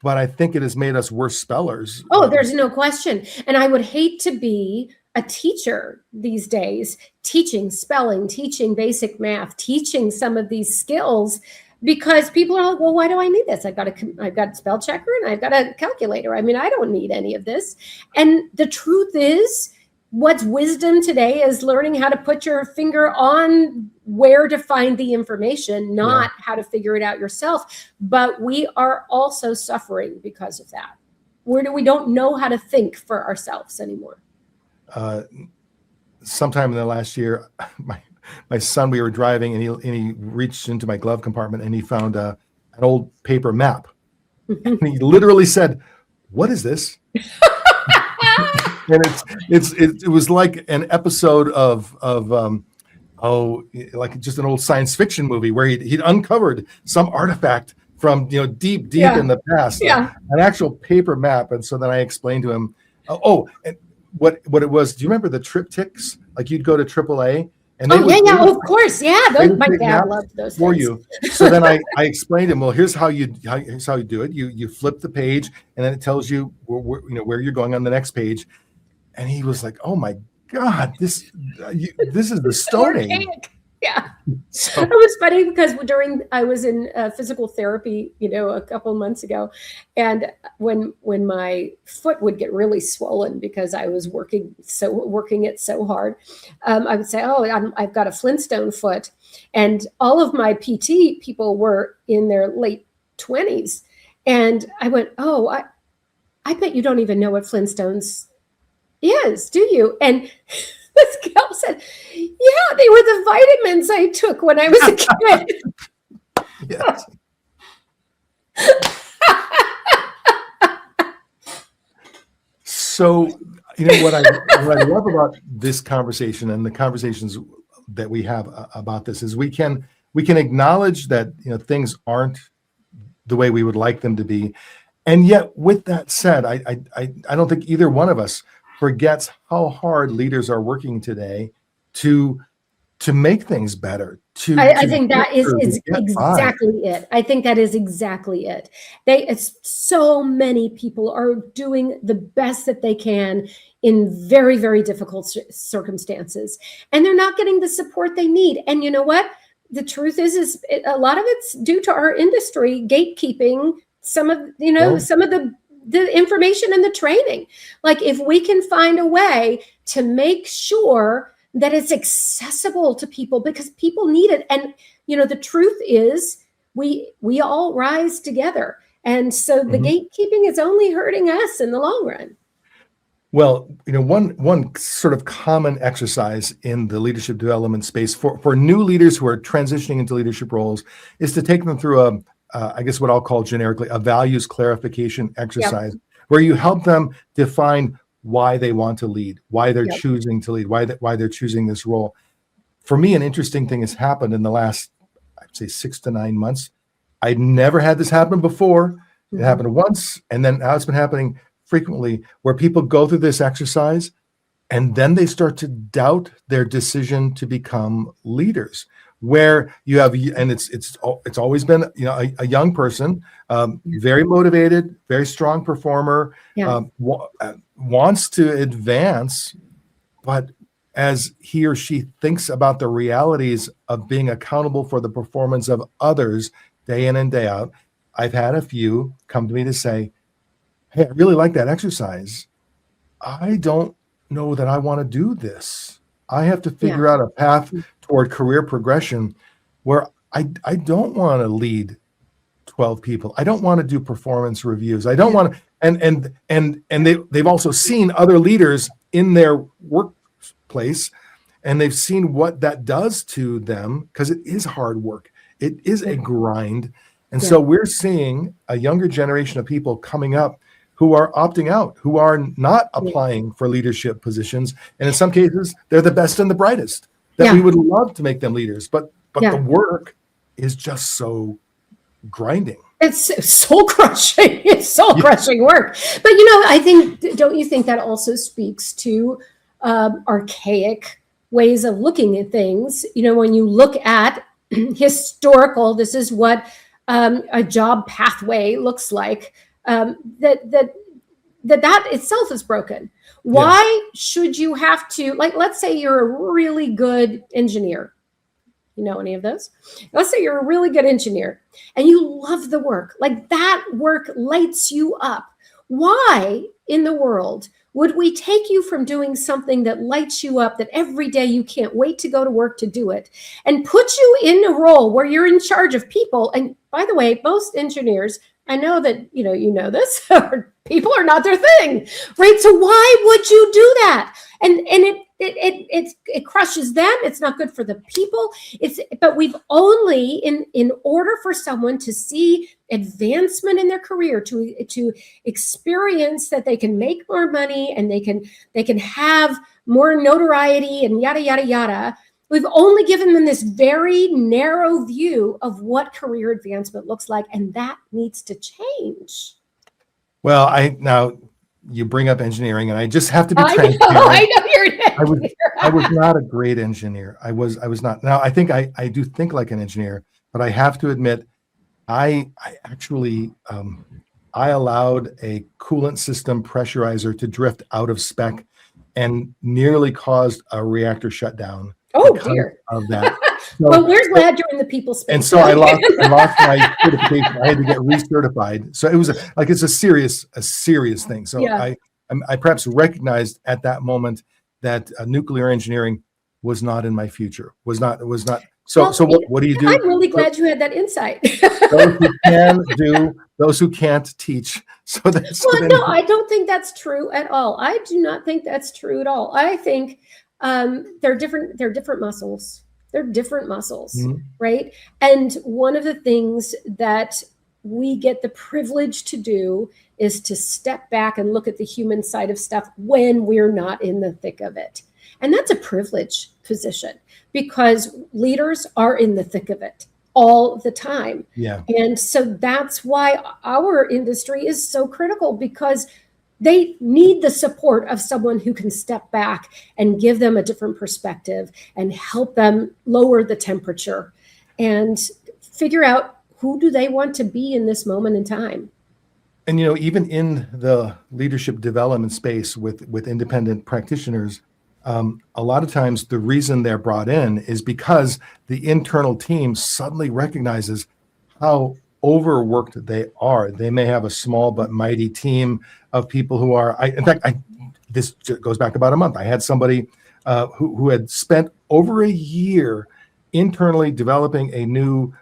but I think it has made us worse spellers. Oh, there's no question. And I would hate to be a teacher these days, teaching spelling, teaching basic math, teaching some of these skills, because people are like, well, why do I need this? I've got spell checker and I've got a calculator. I mean, I don't need any of this. And the truth is, what's wisdom today is learning how to put your finger on where to find the information, not how to figure it out yourself. But we are also suffering because of that. We don't know how to think for ourselves anymore. Sometime in the last year, my son, we were driving, and he reached into my glove compartment and he found an old paper map. And he literally said, "What is this?" And it was like an episode of like just an old science fiction movie where he'd uncovered some artifact from deep in the past, an actual paper map. And so then I explained to him, and what it was. Do you remember the triptychs? Like you'd go to AAA. And of course, my dad loved those for things. you. So then I explained to him, well, here's how you do it. You flip the page, and then it tells you where you're going on the next page. And he was like, "Oh my God, this is the Stone Age." Yeah. So. It was funny because I was in physical therapy, a couple of months ago. And when my foot would get really swollen because I was working it so hard, I would say, I've got a Flintstone foot. And all of my PT people were in their late 20s. And I went, I bet you don't even know what Flintstones is, do you? And This gal said, yeah, they were the vitamins I took when I was a kid. Yes. So, what I love about this conversation and the conversations that we have about this is we can acknowledge that things aren't the way we would like them to be, and yet with that said, I don't think either one of us forgets how hard leaders are working today to make things better. I think that is exactly it. I think that is exactly it. So many people are doing the best that they can in very, very difficult circumstances, and they're not getting the support they need. And you know what? The truth is a lot of it's due to our industry gatekeeping some of the information and the training. Like, if we can find a way to make sure that it's accessible to people, because people need it. And, the truth is we all rise together. And so the gatekeeping is only hurting us in the long run. Well, one sort of common exercise in the leadership development space for new leaders who are transitioning into leadership roles is to take them through I guess what I'll call generically a values clarification exercise, where you help them define why they want to lead, why they're choosing to lead, why they're choosing this role. For me, an interesting thing has happened in the last, I'd say 6 to 9 months. I'd never had this happen before. It happened once, and then now it's been happening frequently, where people go through this exercise and then they start to doubt their decision to become leaders. Where you have, and it's always been a young person, very motivated, very strong performer, wants to advance, but as he or she thinks about the realities of being accountable for the performance of others day in and day out, I've had a few come to me to say, hey, I really like that exercise. I don't know that I want to do this. I have to figure out a path toward career progression where I don't want to lead 12 people. I don't want to do performance reviews. I don't want to, and they've also seen other leaders in their workplace, and they've seen what that does to them, because it is hard work. It is a grind. And so we're seeing a younger generation of people coming up who are opting out, who are not applying for leadership positions. And in some cases, they're the best and the brightest, that we would love to make them leaders. But the work is just so grinding. It's soul crushing. It's soul crushing work. But, don't you think that also speaks to archaic ways of looking at things? When you look at historical, this is what a job pathway looks like. That itself is broken. Why should you have to, let's say you're a really good engineer. You know any of those? Let's say you're a really good engineer and you love the work. Like, that work lights you up. Why in the world would we take you from doing something that lights you up, that every day you can't wait to go to work to do it, and put you in a role where you're in charge of people? And by the way, most engineers, I know that, you know this, people are not their thing, right? So why would you do that? And it crushes them. It's not good for the people. But we've only, in order for someone to see advancement in their career, to experience that they can make more money and they can have more notoriety and yada, yada, yada, we've only given them this very narrow view of what career advancement looks like, and that needs to change. Well, now you bring up engineering, and I just have to be transparent. I know you're an engineer. I was not a great engineer. I was not. Now, I think I do think like an engineer, but I have to admit, I actually I allowed a coolant system pressurizer to drift out of spec and nearly caused a reactor shutdown. Oh dear! Of that. So, well, we're glad you're in the people space. And so I lost my certification. I had to get recertified. So it was it's a serious thing. So I perhaps recognized at that moment that nuclear engineering was not in my future. Was not. So what do you do? I'm really glad you had that insight. Those who can do, those who can't teach. No, I don't think that's true at all. I do not think that's true at all. I think They're different muscles. They're different muscles, Mhm. right? And one of the things that we get the privilege to do is to step back and look at the human side of stuff when we're not in the thick of it. And that's a privileged position because leaders are in the thick of it all the time. Yeah. And so that's why our industry is so critical, because they need the support of someone who can step back and give them a different perspective and help them lower the temperature and figure out who do they want to be in this moment in time. And even in the leadership development space with independent practitioners, a lot of times the reason they're brought in is because the internal team suddenly recognizes how overworked they are. They may have a small but mighty team of people who are. This goes back about a month. I had somebody who had spent over a year internally developing a new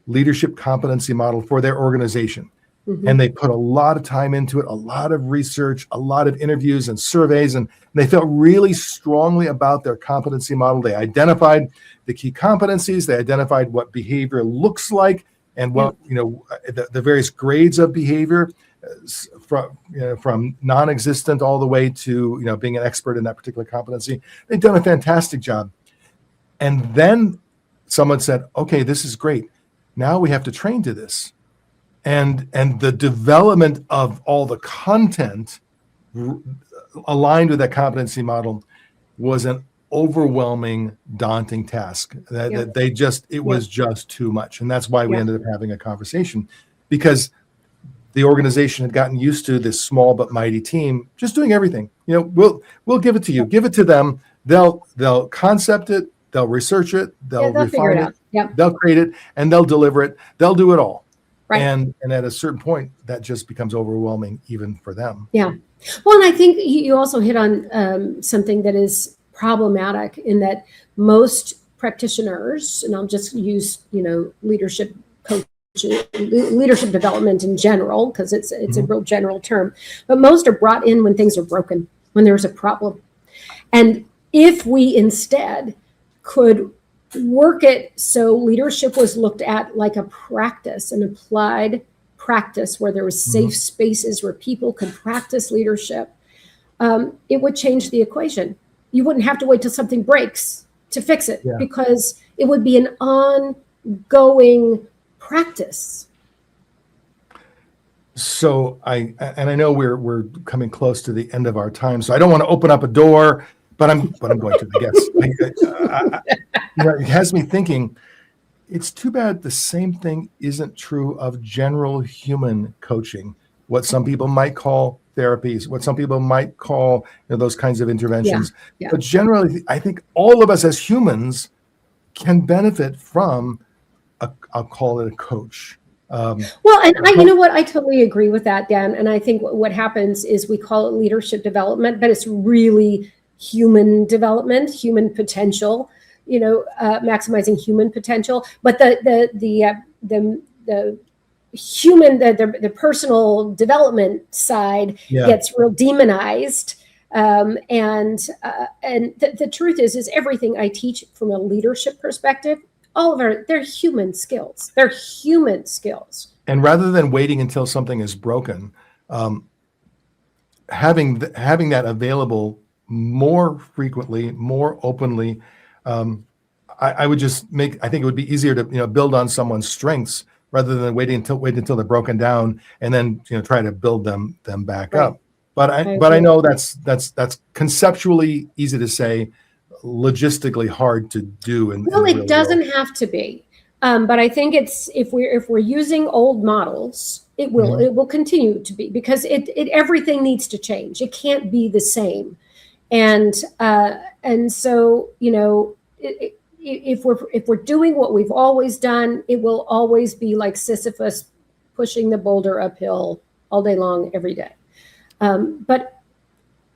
leadership competency model for their organization. Mhm. And they put a lot of time into it, a lot of research, a lot of interviews and surveys, and they felt really strongly about their competency model. They identified the key competencies, they identified what behavior looks like, and what the various grades of behavior, from non-existent all the way to being an expert in that particular competency. They've done a fantastic job. And then someone said, "Okay, this is great. Now we have to train to this." And the development of all the content aligned with that competency model was an overwhelming, daunting task. That it was just too much. And that's why we ended up having a conversation, because the organization had gotten used to this small but mighty team just doing everything. We'll give it to you, give it to them. They'll concept it, they'll research it, they'll refine it, they'll create it, and they'll deliver it. They'll do it all. Right. And at a certain point, that just becomes overwhelming even for them. Yeah. Well, and I think you also hit on something that is problematic, in that most practitioners, and I'll just use leadership coaches, leadership development in general, because it's a real general term, but most are brought in when things are broken, when there's a problem. And if we instead could work it so leadership was looked at like a practice, an applied practice, where there was safe spaces where people could practice leadership, it would change the equation. You wouldn't have to wait till something breaks to fix it, because it would be an ongoing practice. So I know we're coming close to the end of our time, so I don't want to open up a door, but I'm going to, I guess. It has me thinking, it's too bad the same thing isn't true of general human coaching, what some people might call therapies, what some people might call those kinds of interventions. But generally, I think all of us as humans can benefit from I'll call it a coach. Well, and you know what? I totally agree with that, Dan. And I think what happens is we call it leadership development, but it's really human development, human potential. Maximizing human potential, but the human, the personal development side gets real demonized. And the truth is everything I teach from a leadership perspective, they're human skills. They're human skills. And rather than waiting until something is broken, having that available more frequently, more openly. I would just I think it would be easier to build on someone's strengths rather than wait until they're broken down and then try to build them back up. But I know that's conceptually easy to say, logistically hard to do. Well, it doesn't have to be, but I think it's if we're using old models, it will continue to be, because everything needs to change. It can't be the same. And so, if we're doing what we've always done, it will always be like Sisyphus pushing the boulder uphill all day long, every day. But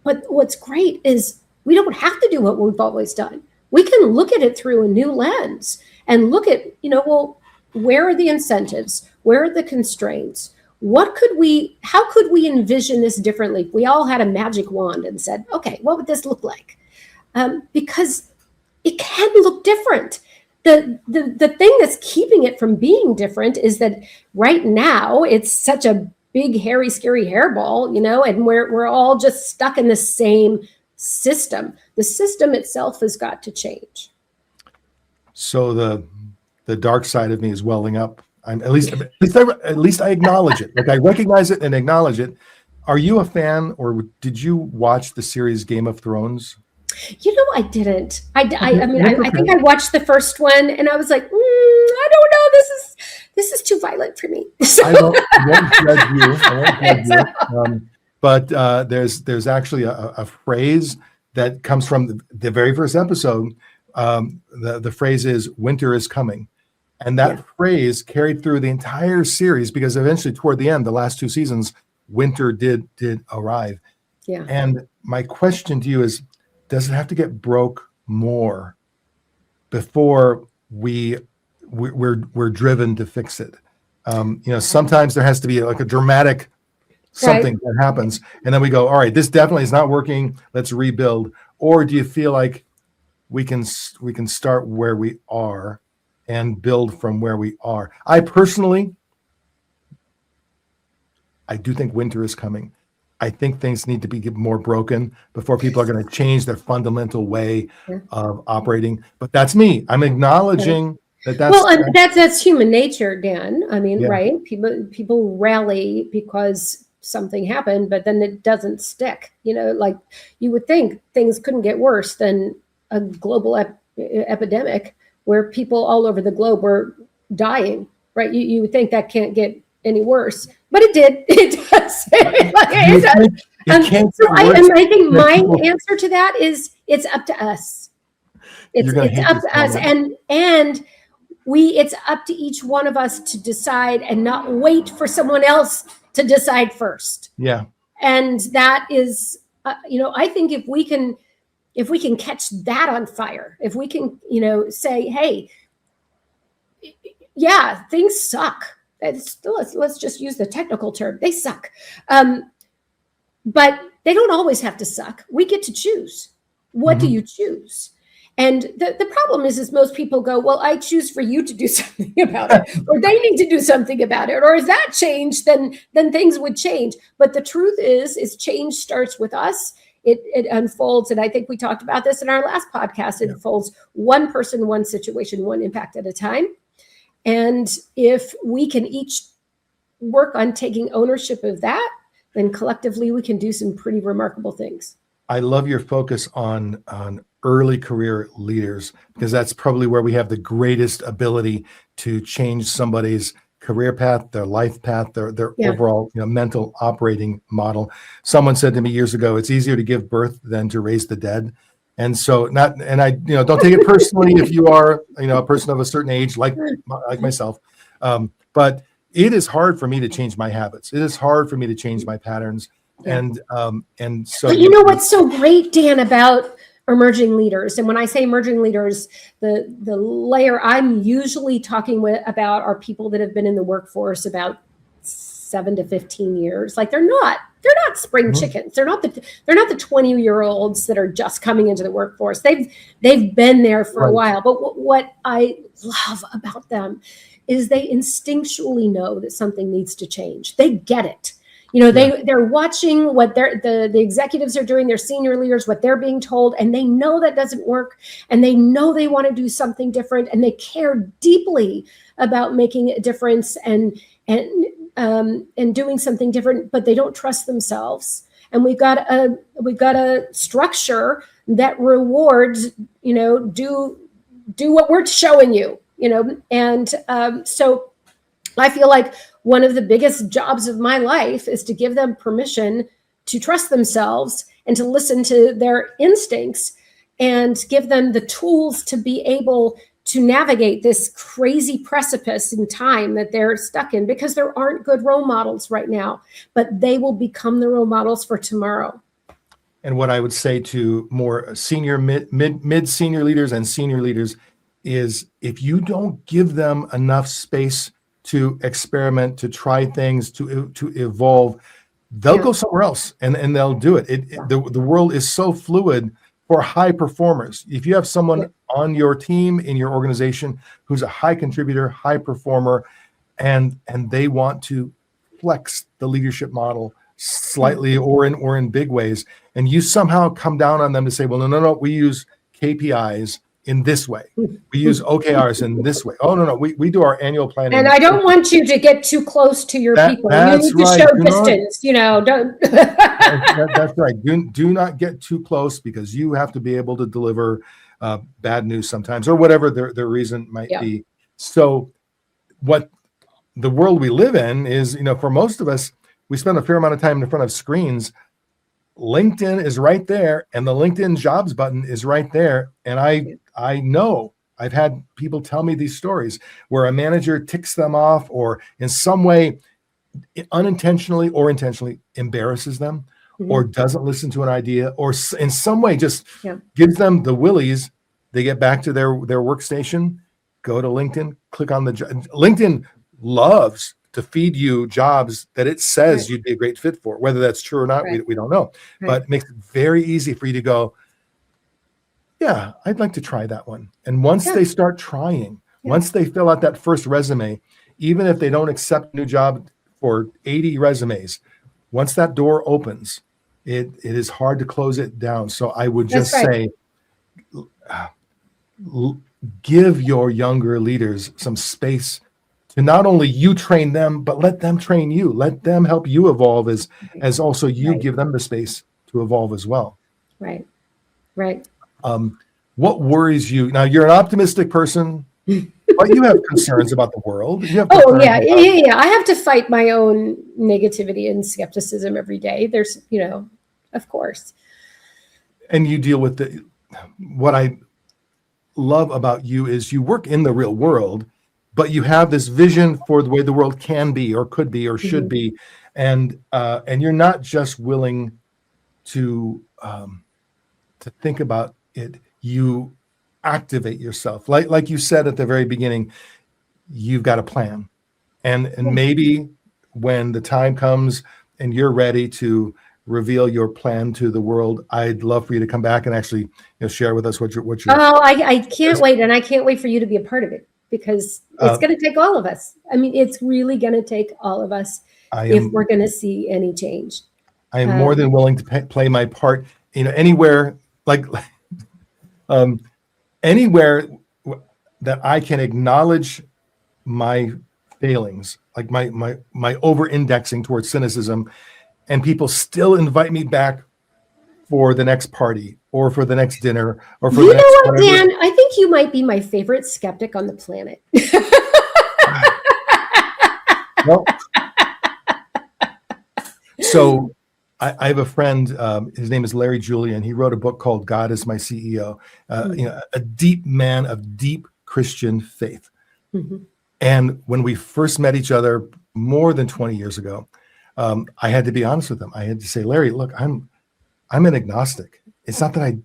what's great is we don't have to do what we've always done. We can look at it through a new lens and look at, where are the incentives? Where are the constraints? How could we envision this differently? If we all had a magic wand and said, okay, what would this look like? because it can look different. The thing that's keeping it from being different is that right now it's such a big, hairy, scary hairball, and we're all just stuck in the same system. The system itself has got to change. So the dark side of me is welling up. At least I acknowledge it. Like I recognize it and acknowledge it. Are you a fan, or did you watch the series Game of Thrones? I didn't. I mean, I think I watched the first one, and I was like, I don't know. This is too violent for me. I won't judge you. But there's actually a phrase that comes from the very first episode. The phrase is "winter is coming," and that phrase carried through the entire series, because eventually, toward the end, the last 2 seasons, winter did arrive. Yeah. And my question to you is, does it have to get broke more before we're driven to fix it? Sometimes there has to be like a dramatic something that happens, and then we go, all right, this definitely is not working. Let's rebuild. Or do you feel like we can start where we are and build from where we are? I personally, I do think winter is coming. I think things need to be more broken before people are going to change their fundamental way of operating. But that's me. I'm acknowledging that's well, and that's human nature, Dan. I mean, right? People rally because something happened, but then it doesn't stick. Like you would think things couldn't get worse than a global epidemic where people all over the globe were dying, right? You would think that can't get any worse, but it did. It does. I think my answer to that is it's up to us. It's up to us, and it's up to each one of us to decide and not wait for someone else to decide first. Yeah, and that is, I think if we can catch that on fire, if we can, say, hey, yeah, things suck. Let's just use the technical term. They suck. But they don't always have to suck. We get to choose. What do you choose? And the problem is most people go, well, I choose for you to do something about it, or they need to do something about it. Or if that changed, then things would change. But the truth is change starts with us. It unfolds. And I think we talked about this in our last podcast. It unfolds one person, one situation, one impact at a time. And if we can each work on taking ownership of that, then collectively we can do some pretty remarkable things. I love your focus on early career leaders, because that's probably where we have the greatest ability to change somebody's career path, their life path, their overall mental operating model. Someone said to me years ago, it's easier to give birth than to raise the dead. And so I don't take it personally if you are, a person of a certain age, like myself. But it is hard for me to change my habits. It is hard for me to change my patterns. Yeah. And so, but what's so great, Dan, about emerging leaders, and when I say emerging leaders, the layer I'm usually talking about are people that have been in the workforce about 7 to 15 years. Like they're not spring chickens. They're not the 20-year-olds that are just coming into the workforce. They've been there for a while. But what I love about them is they instinctually know that something needs to change. They get it. They're watching what the executives are doing, their senior leaders, what they're being told, and they know that doesn't work, and they know they want to do something different, and they care deeply about making a difference and doing something different, but they don't trust themselves. And we've got a structure that rewards, do what we're showing you, and so I feel like one of the biggest jobs of my life is to give them permission to trust themselves and to listen to their instincts and give them the tools to be able to navigate this crazy precipice in time that they're stuck in, because there aren't good role models right now, but they will become the role models for tomorrow. And what I would say to more senior, mid-senior leaders and senior leaders is, if you don't give them enough space to experiment, to try things, to evolve, they'll go somewhere else and they'll do it. The world is so fluid for high performers. If you have someone on your team, in your organization, who's a high contributor, high performer, and they want to flex the leadership model slightly or in big ways, and you somehow come down on them to say, well, no, we use KPIs in this way. We use OKRs in this way. Oh, no, we do our annual planning. And I don't want you to get too close to your people. You need to show distance, don't. That's right. Do not get too close, because you have to be able to deliver bad news sometimes, or whatever their reason might be. So what the world we live in is, for most of us, we spend a fair amount of time in front of screens. LinkedIn is right there, and the LinkedIn jobs button is right there. And I know I've had people tell me these stories where a manager ticks them off, or in some way, unintentionally or intentionally, embarrasses them, or doesn't listen to an idea, or in some way just gives them the willies. They get back to their workstation, go to LinkedIn, click on the LinkedIn loves to feed you jobs that it says you'd be a great fit for. Whether that's true or not, we don't know. But it makes it very easy for you to go, yeah, I'd like to try that one. And once they start trying, once they fill out that first resume, even if they don't accept a new job for 80 resumes, once that door opens, it is hard to close it down. So I would just say, give your younger leaders some space to not only you train them, but let them train you. Let them help you evolve as also you give them the space to evolve as well. Right. What worries you? Now, you're an optimistic person, but you have concerns about the world. I have to fight my own negativity and skepticism every day. There's, of course. And you deal with what I love about you is you work in the real world, but you have this vision for the way the world can be, or could be, or should be, and you're not just willing to think about it. You activate yourself, like you said at the very beginning. You've got a plan, and maybe when the time comes and you're ready to reveal your plan to the world, I'd love for you to come back and actually share with us what you're. Oh, I can't wait, and I can't wait for you to be a part of it, because it's going to take all of us. I mean, it's really going to take all of us if we're going to see any change. I am more than willing to play my part. Anywhere anywhere that I can acknowledge my failings, like my over-indexing towards cynicism, and people still invite me back for the next party, or for the next dinner, or for the next what, Dan? I think you might be my favorite skeptic on the planet. Well, so I have a friend. His name is Larry Julian. He wrote a book called "God Is My CEO." A deep man of deep Christian faith. And when we first met each other more than 20 years ago, I had to be honest with him. I had to say, Larry, look, I'm an agnostic. It's not that I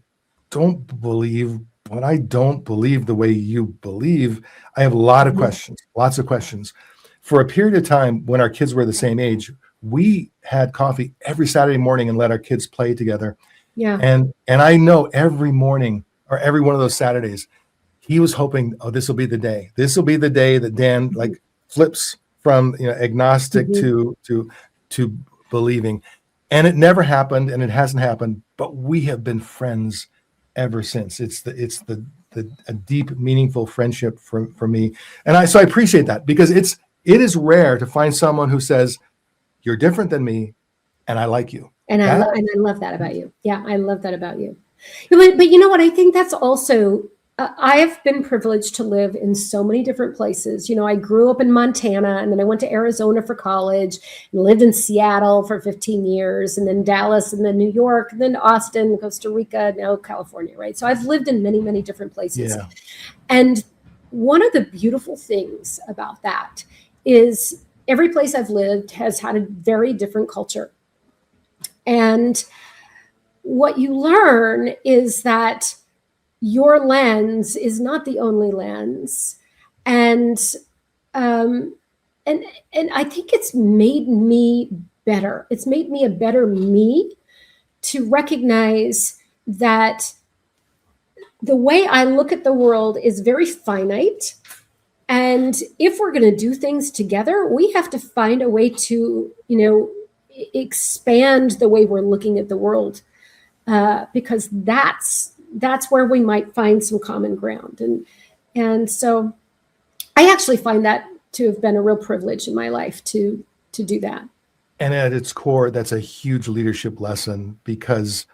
don't believe, but I don't believe the way you believe. I have a lot of questions, lots of questions. For a period of time when our kids were the same age, we had coffee every Saturday morning and let our kids play together. And I know every morning, or every one of those Saturdays, he was hoping, this will be the day. This will be the day that Dan flips from agnostic to believing. And it never happened, and it hasn't happened, but we have been friends ever since. It's a deep, meaningful friendship for me. And so I appreciate that, because it is rare to find someone who says, you're different than me, and I like you. And I love that about you. Yeah, I love that about you. But you know what? I think that's also, I have been privileged to live in so many different places. I grew up in Montana, and then I went to Arizona for college, and lived in Seattle for 15 years, and then Dallas, and then New York, and then Austin, Costa Rica, now California, right? So I've lived in many, many different places. Yeah. And one of the beautiful things about that is every place I've lived has had a very different culture. And what you learn is that your lens is not the only lens. And I think it's made me better. It's made me a better me, to recognize that the way I look at the world is very finite. And if we're going to do things together, we have to find a way to, expand the way we're looking at the world, because that's where we might find some common ground. And so I actually find that to have been a real privilege in my life to do that. And at its core, that's a huge leadership lesson, because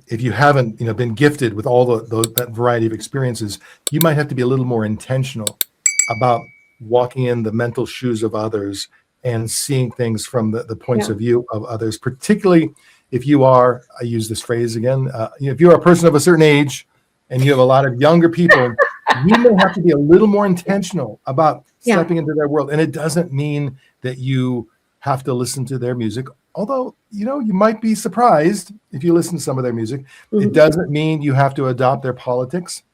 if you haven't, been gifted with all that variety of experiences, you might have to be a little more intentional about walking in the mental shoes of others and seeing things from the points of view of others, particularly if you are, I use this phrase again, if you're a person of a certain age and you have a lot of younger people, you may have to be a little more intentional about stepping into their world. And it doesn't mean that you have to listen to their music, although, you might be surprised if you listen to some of their music. Mm-hmm. It doesn't mean you have to adopt their politics.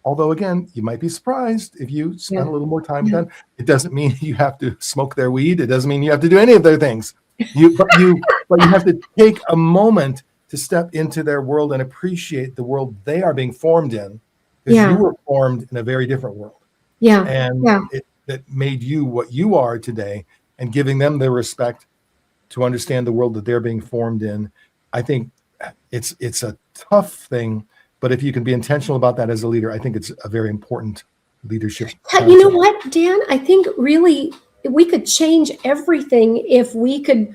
Although, again, you might be surprised if you spend a little more time with them. It doesn't mean you have to smoke their weed. It doesn't mean you have to do any of their things. But you have to take a moment to step into their world and appreciate the world they are being formed in, because you were formed in a very different world. That made you what you are today, and giving them the respect to understand the world that they're being formed in. I think it's a tough thing. But if you can be intentional about that as a leader, I think it's a very important leadership concept. You know what, Dan? I think really we could change everything if we could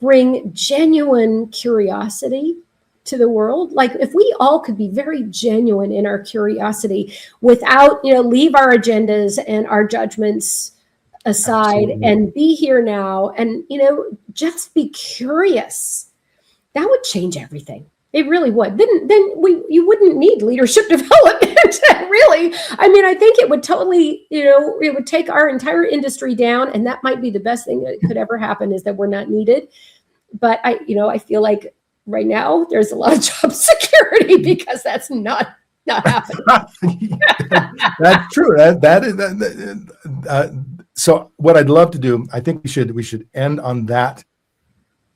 bring genuine curiosity to the world. Like if we all could be very genuine in our curiosity without, leave our agendas and our judgments aside. Absolutely. And be here now and, just be curious. That would change everything. It really would. Then you wouldn't need leadership development, really. I mean, I think it would totally, it would take our entire industry down, and that might be the best thing that could ever happen, is that we're not needed. But I feel like right now there's a lot of job security because that's not happening. That's true. That is so what I'd love to do, I think we should end on that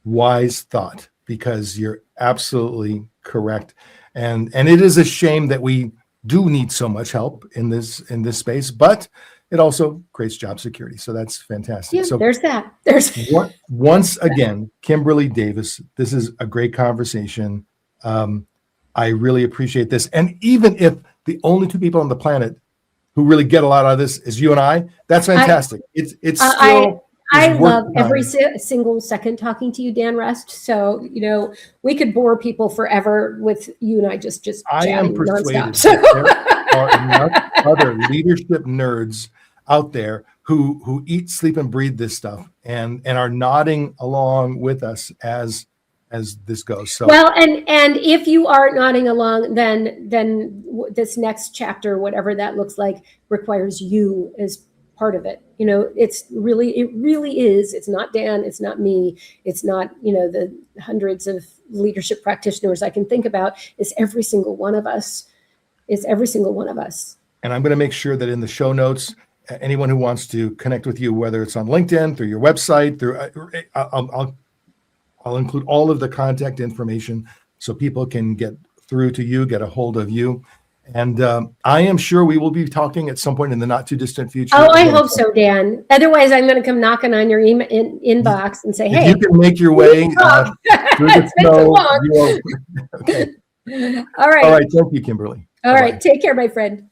wise thought, because you're absolutely correct. And it is a shame that we do need so much help in this space, but it also creates job security. So that's fantastic. Yeah, so there's that. Once again, Kimberly Davis, this is a great conversation. I really appreciate this. And even if the only two people on the planet who really get a lot out of this is you and I, that's fantastic. It's still... I love every single second talking to you, Dan Rust. So, we could bore people forever with you and I just chatting nonstop. I am persuaded that there are enough other leadership nerds out there who eat, sleep, and breathe this stuff and are nodding along with us as this goes. So well, and if you are nodding along, then this next chapter, whatever that looks like, requires you as part of it. It really is. It's not Dan. It's not me. It's not, the hundreds of leadership practitioners I can think about. It's every single one of us. And I'm going to make sure that in the show notes, anyone who wants to connect with you, whether it's on LinkedIn, through your website, I'll include all of the contact information so people can get through to you, get a hold of you. And I am sure we will be talking at some point in the not too distant future. Oh, I hope so, Dan. Otherwise, I'm going to come knocking on your inbox and say, "Hey, if you can make your way through the snow." Okay. All right. Thank you, Kimberly. All right. Take care, my friend.